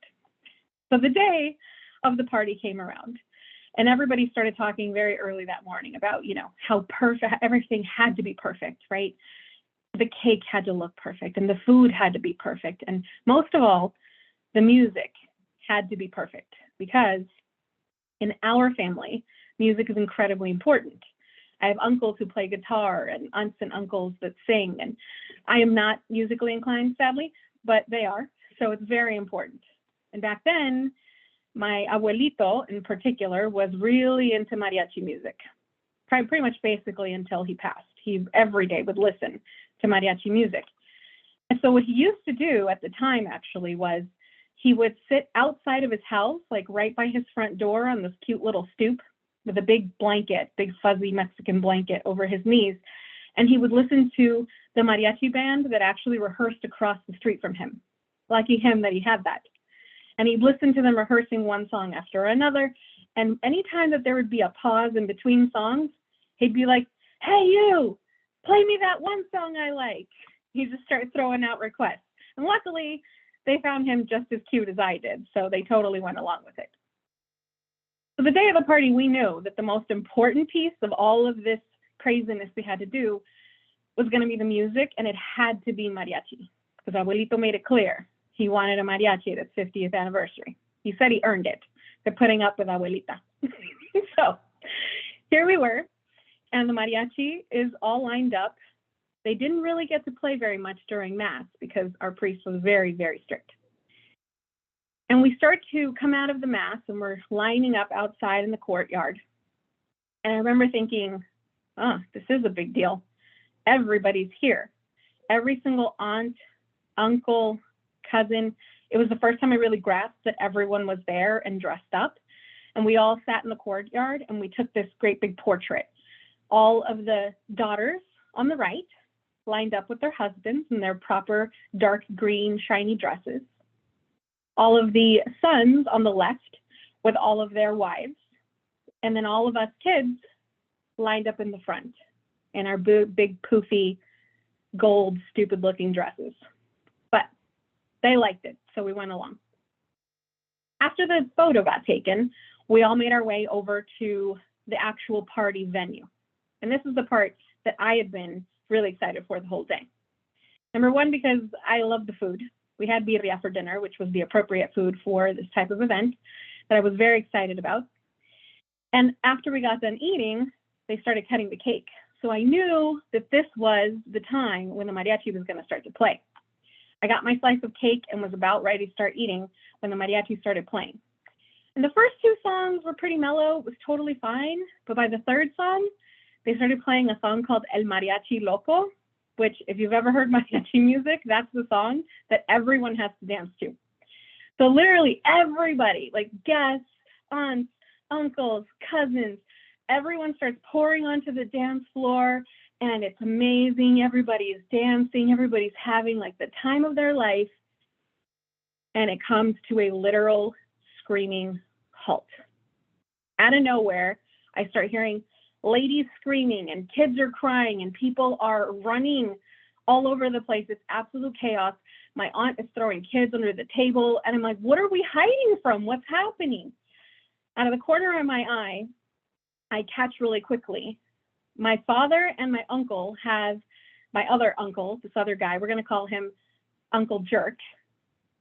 So the day of the party came around, And everybody started talking very early that morning about, how perfect, everything had to be perfect, right? The cake had to look perfect and the food had to be perfect. And most of all, the music had to be perfect, because in our family, music is incredibly important. I have uncles who play guitar and aunts and uncles that sing, and I am not musically inclined, sadly, but they are, so it's very important. And back then, my abuelito in particular was really into mariachi music, pretty much basically until he passed. He every day would listen to mariachi music. And so what he used to do at the time actually was he would sit outside of his house, like right by his front door on this cute little stoop with a big blanket, big fuzzy Mexican blanket over his knees. And he would listen to the mariachi band that actually rehearsed across the street from him. Lucky him that he had that. And he'd listen to them rehearsing one song after another. And anytime that there would be a pause in between songs, he'd be like, "Hey, you, play me that one song I like." He'd just start throwing out requests. And luckily, they found him just as cute as I did, so they totally went along with it. So the day of the party, we knew that the most important piece of all of this craziness we had to do was going to be the music, and it had to be mariachi, because Abuelito made it clear he wanted a mariachi at its 50th anniversary. He said he earned it for putting up with Abuelita. So here we were, and the mariachi is all lined up. They didn't really get to play very much during Mass because our priest was very, very strict. And we start to come out of the Mass and we're lining up outside in the courtyard. And I remember thinking, oh, this is a big deal. Everybody's here. Every single aunt, uncle, cousin. It was the first time I really grasped that everyone was there and dressed up. And we all sat in the courtyard and we took this great big portrait. All of the daughters on the right lined up with their husbands in their proper dark green shiny dresses. All of the sons on the left with all of their wives. And then all of us kids lined up in the front in our big poofy gold stupid looking dresses. But they liked it, so we went along. After the photo got taken, we all made our way over to the actual party venue. And this is the part that I had been really excited for the whole day. Number one, because I love the food. We had birria for dinner, which was the appropriate food for this type of event that I was very excited about. And after we got done eating, they started cutting the cake. So I knew that this was the time when the mariachi was going to start to play. I got my slice of cake and was about ready to start eating when the mariachi started playing. And the first two songs were pretty mellow. It was totally fine. But by the third song, they started playing a song called El Mariachi Loco, which if you've ever heard mariachi music, that's the song that everyone has to dance to. So literally everybody, like guests, aunts, uncles, cousins, everyone starts pouring onto the dance floor, and it's amazing. Everybody is dancing. Everybody's having like the time of their life. And it comes to a literal screaming halt. Out of nowhere, I start hearing ladies screaming and kids are crying and people are running all over the place. It's absolute chaos. My aunt is throwing kids under the table and I'm like, what are we hiding from? What's happening? Out of the corner of my eye, I catch really quickly. My father and my uncle have my other uncle, this other guy, we're going to call him Uncle Jerk,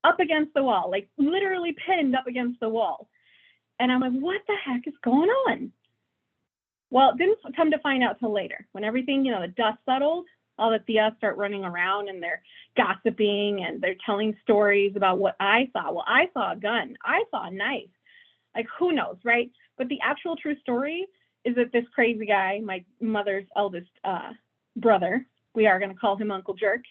up against the wall, like literally pinned up against the wall. And I'm like, what the heck is going on? Well, it didn't come to find out till later. When everything, the dust settled, all the tias start running around and they're gossiping and they're telling stories about what I saw. Well, I saw a gun. I saw a knife. Like, who knows, right? But the actual true story is that this crazy guy, my mother's eldest brother, we are going to call him Uncle Jerk.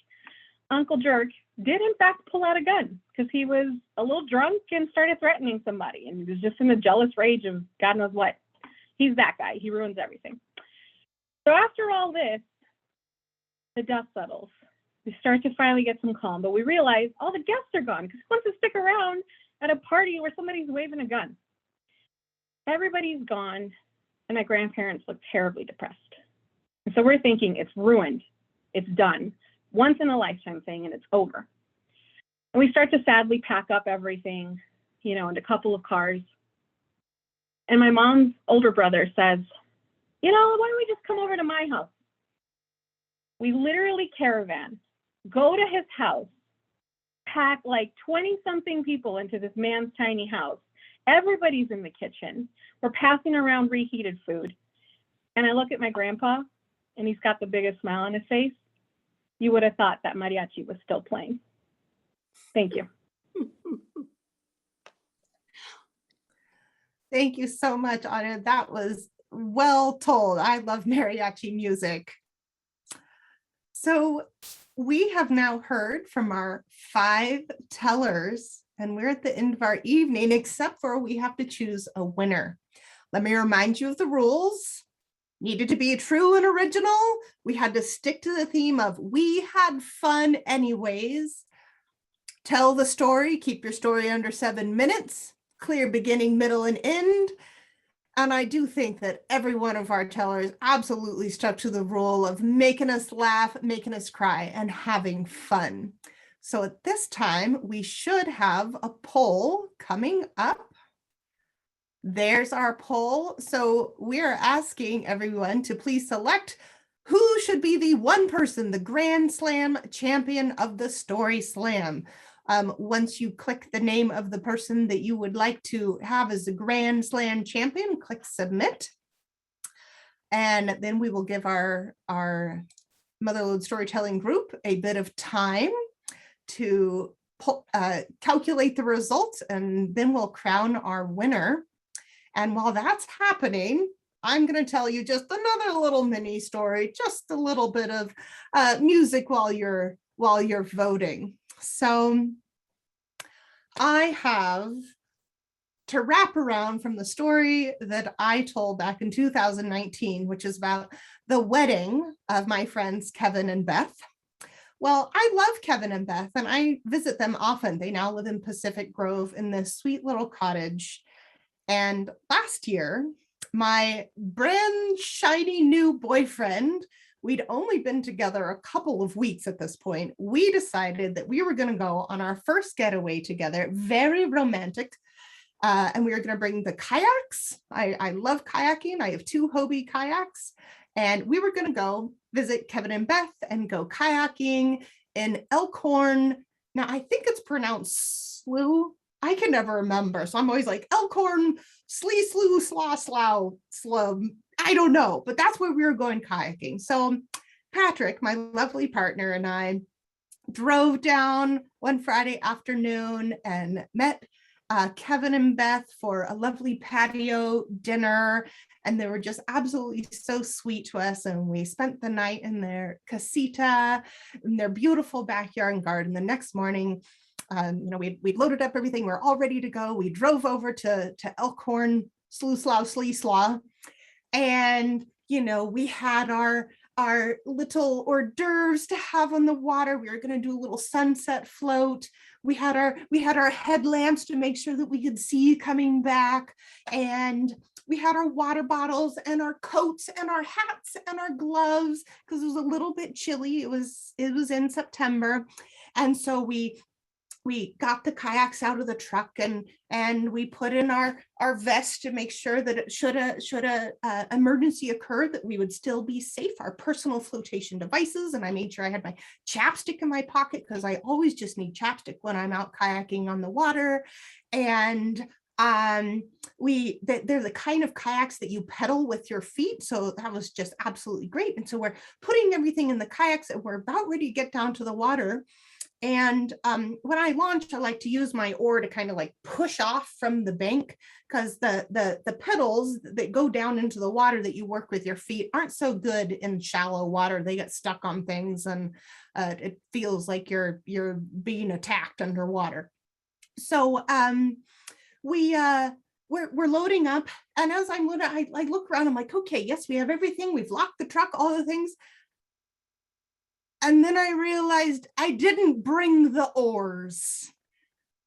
Uncle Jerk did in fact pull out a gun because he was a little drunk and started threatening somebody. And he was just in a jealous rage of God knows what. He's that guy. He ruins everything. So after all this, the dust settles. We start to finally get some calm, but we realize all the guests are gone because who wants to stick around at a party where somebody's waving a gun? Everybody's gone, and my grandparents look terribly depressed. And so we're thinking it's ruined. It's done. Once in a lifetime thing, and it's over. And we start to sadly pack up everything, into a couple of cars. And my mom's older brother says, you know, why don't we just come over to my house? We literally caravan, go to his house, pack like 20 something people into this man's tiny house. Everybody's in the kitchen. We're passing around reheated food. And I look at my grandpa and he's got the biggest smile on his face. You would have thought that mariachi was still playing. Thank you. Thank you so much, Anna. That was well told. I love mariachi music. So we have now heard from our 5 tellers, and we're at the end of our evening, except for we have to choose a winner. Let me remind you of the rules. Needed to be true and original. We had to stick to the theme of we had fun anyways. Tell the story, keep your story under 7 minutes, clear beginning, middle, and end. And I do think that every one of our tellers absolutely stuck to the rule of making us laugh, making us cry, and having fun. So at this time, we should have a poll coming up. There's our poll. So we're asking everyone to please select who should be the one person, the Grand Slam champion of the Story Slam. Once you click the name of the person that you would like to have as the Grand Slam champion, click submit. And then we will give our Mother Lode Storytelling group a bit of time to calculate the results, and then we'll crown our winner. And while that's happening, I'm going to tell you just another little mini story, just a little bit of music while you're voting. So I have to wrap around from the story that I told back in 2019, which is about the wedding of my friends Kevin and Beth. Well, I love Kevin and Beth, and I visit them often. They now live in Pacific Grove in this sweet little cottage. And last year, my brand shiny new boyfriend, we'd only been together a couple of weeks at this point. We decided that we were going to go on our first getaway together, very romantic. And we were going to bring the kayaks. I love kayaking. I have 2 Hobie kayaks. And we were going to go visit Kevin and Beth and go kayaking in Elkhorn. Now, I think it's pronounced Slough. I can never remember. So I'm always like Elkhorn, Slee, Slough, Slough. I don't know, but that's where we were going kayaking. So Patrick, my lovely partner, and I drove down one Friday afternoon and met Kevin and Beth for a lovely patio dinner. And they were just absolutely so sweet to us. And we spent the night in their casita, in their beautiful backyard and garden. The next morning, we'd loaded up everything. We're all ready to go. We drove over to Elkhorn, Slough, and we had our little hors d'oeuvres to have on the water. We were going to do a little sunset float. We had our headlamps to make sure that we could see coming back, and we had our water bottles and our coats and our hats and our gloves because it was a little bit chilly. It was in September, and so we got the kayaks out of the truck and we put in our vest to make sure that should a emergency occur, that we would still be safe, our personal flotation devices. And I made sure I had my chapstick in my pocket because I always just need chapstick when I'm out kayaking on the water. And they're the kind of kayaks that you pedal with your feet. So that was just absolutely great. And so we're putting everything in the kayaks and we're about ready to get down to the water. And when I launch, I like to use my oar to kind of like push off from the bank, because the pedals that go down into the water that you work with your feet aren't so good in shallow water. They get stuck on things and it feels like you're being attacked underwater. So we're loading up, and as I'm loading, I look around, I'm like, okay, yes, we have everything. We've locked the truck, all the things. And then I realized I didn't bring the oars.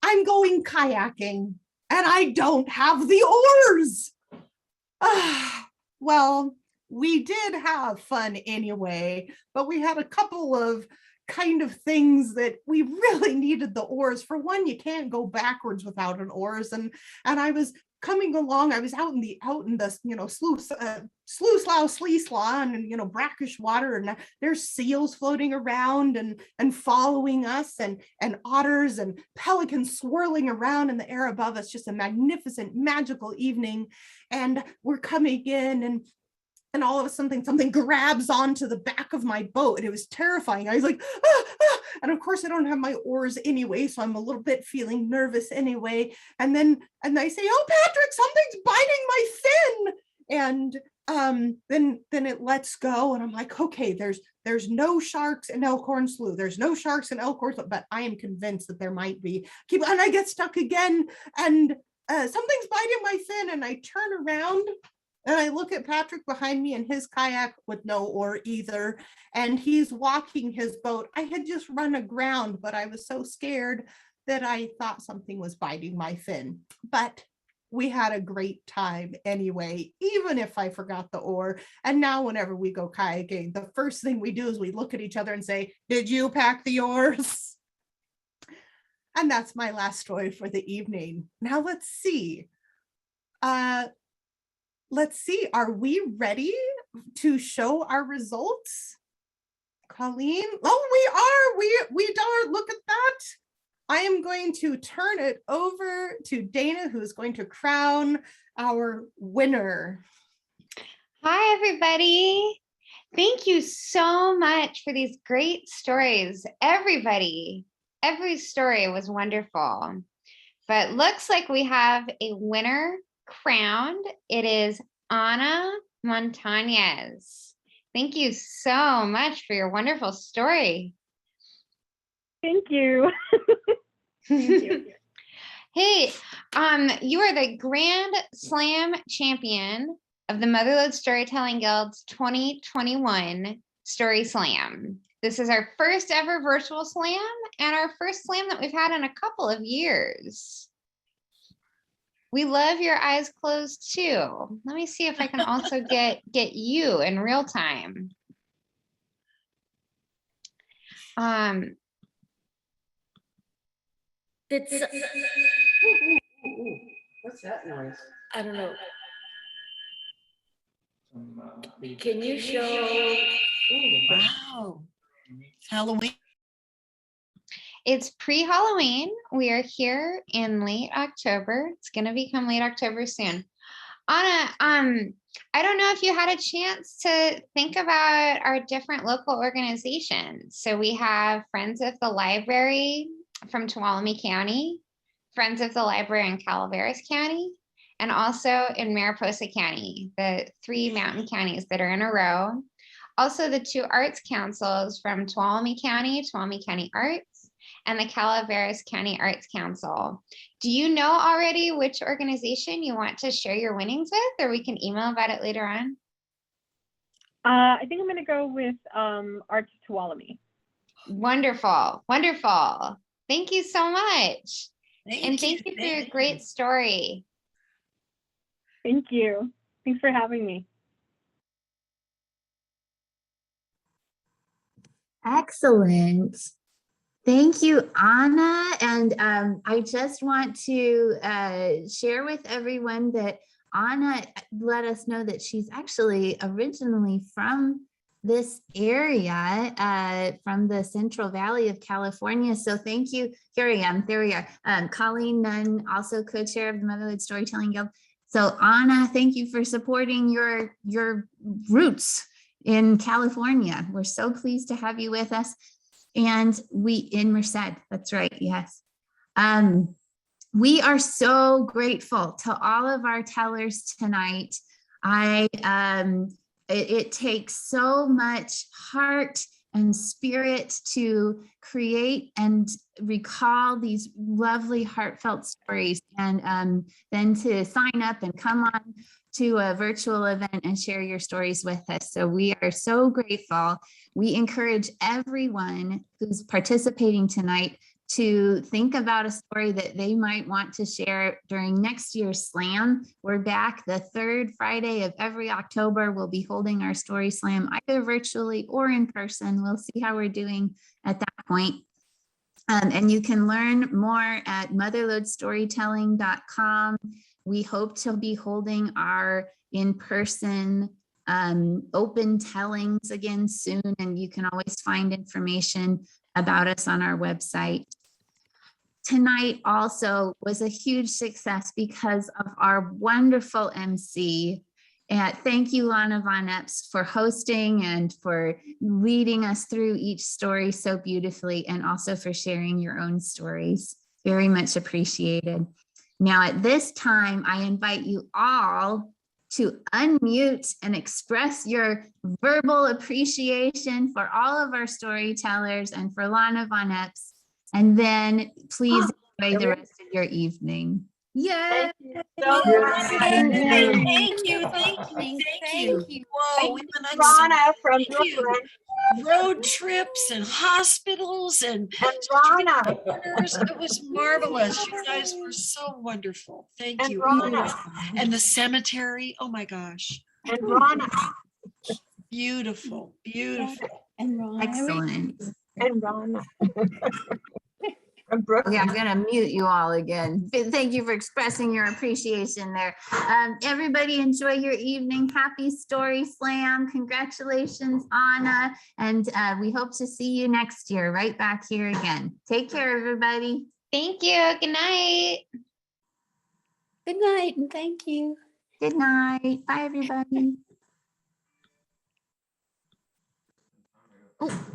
I'm going kayaking and I don't have the oars. Well, we did have fun anyway, but we had a couple of kind of things that we really needed the oars for. One, you can't go backwards without an oars. And I was coming along. I was out in the sluice, slough, slee slaw, and brackish water, and there's seals floating around and following us, and otters and pelicans swirling around in the air above us. Just a magnificent, magical evening. And we're coming in, and all of a sudden something grabs onto the back of my boat, and it was terrifying. I was like, ah, ah. And of course I don't have my oars anyway, so I'm a little bit feeling nervous anyway. And I say, oh, Patrick, something's biting my fin. And then it lets go, and I'm like, okay, there's no sharks in Elkhorn Slough. There's no sharks in Elkhorn Slough, but I am convinced that there might be. And I get stuck again, and something's biting my fin, and I turn around. And I look at Patrick behind me in his kayak with no oar either, and he's walking his boat. I had just run aground, but I was so scared that I thought something was biting my fin. But we had a great time anyway, even if I forgot the oar. And now whenever we go kayaking, the first thing we do is we look at each other and say, did you pack the oars? And that's my last story for the evening. Now let's see. Are we ready to show our results? Colleen? Oh, we are. Look at that. I am going to turn it over to Dana, who's going to crown our winner. Hi, everybody. Thank you so much for these great stories. Everybody, every story was wonderful. But looks like we have a winner crowned. It is Ana Montañez. Thank you so much for your wonderful story. Thank you. Thank you. Hey, you are the Grand Slam champion of the Mother Lode Storytelling Guild's 2021 Story Slam. This is our first ever virtual slam and our first slam that we've had in a couple of years. We love your eyes closed too. Let me see if I can also get you in real time. What's that noise? I don't know. Can you show? Wow. Halloween. It's pre-Halloween. We are here in late October. It's going to become late October soon. Anna, I don't know if you had a chance to think about our different local organizations. So we have Friends of the Library from Tuolumne County, Friends of the Library in Calaveras County, and also in Mariposa County, the 3 mountain counties that are in a row. Also the 2 arts councils from Tuolumne County Arts, and the Calaveras County Arts Council. Do you know already which organization you want to share your winnings with, or we can email about it later on? I think I'm going to go with Arts Tuolumne. Wonderful, wonderful. Thank you so much. Thank you for your great story. Thank you. Thanks for having me. Excellent. Thank you, Anna. And I just want to share with everyone that Anna let us know that she's actually originally from this area, from the Central Valley of California. So thank you. Here I am. There we are. Colleen Nunn, also co-chair of the Mother Lode Storytelling Guild. So Anna, thank you for supporting your roots in California. We're so pleased to have you with us. And in Merced, that's right, yes. We are so grateful to all of our tellers tonight. It takes so much heart and spirit to create and recall these lovely heartfelt stories, and then to sign up and come on to a virtual event and share your stories with us. So we are so grateful. We encourage everyone who's participating tonight to think about a story that they might want to share during next year's slam. We're back the 3rd Friday of every October. We'll be holding our story slam either virtually or in person. We'll see how we're doing at that point. And you can learn more at motherlodestorytelling.com. We hope to be holding our in-person open tellings again soon, and you can always find information about us on our website. Tonight also was a huge success because of our wonderful MC. And thank you, Lana Von Epps, for hosting and for leading us through each story so beautifully, and also for sharing your own stories. Very much appreciated. Now, at this time, I invite you all to unmute and express your verbal appreciation for all of our storytellers and for Lana Von Epps. And then please enjoy the rest of your evening. Yay! Thank you. Whoa, we went on some from thank you. Road trips and hospitals and Rana. partners. It was marvelous. You guys were so wonderful. Thank And you. Rana. And the cemetery. Oh my gosh. And Rana. Beautiful, beautiful. Excellent. And Rana. And Brooke. Okay, I'm gonna mute you all again. Thank you for expressing your appreciation there. Everybody enjoy your evening. Happy Story Slam. Congratulations, Anna. And we hope to see you next year, right back here again. Take care, everybody. Thank you. Good night. Good night and thank you. Good night. Bye, everybody. Oh.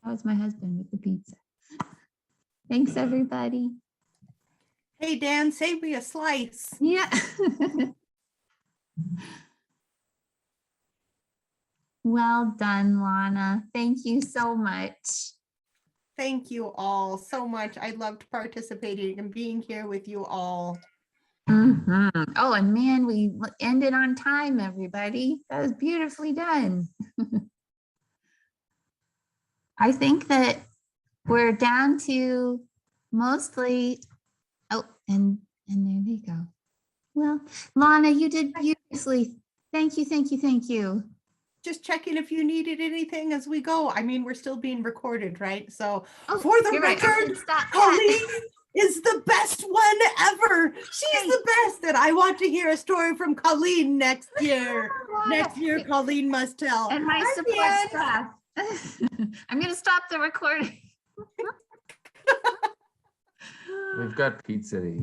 That was my husband with the pizza. Thanks, everybody. Hey, Dan, save me a slice. Yeah. Well done, Lana. Thank you so much. Thank you all so much. I loved participating and being here with you all. Mhm. Oh, and man, we ended on time, everybody. That was beautifully done. I think that we're down to mostly, oh, and there they go. Well, Lana, you did beautifully. Thank you, thank you, thank you. Just checking if you needed anything as we go. I mean, we're still being recorded, right? So Oh, for the you're right. I record, should stop that. Colleen is the best one ever. She's the best. And I want to hear a story from Colleen next year. Next year, Colleen must tell. And my Hi, support Dan. staff. I'm going to stop the recording. We've got pizza to eat.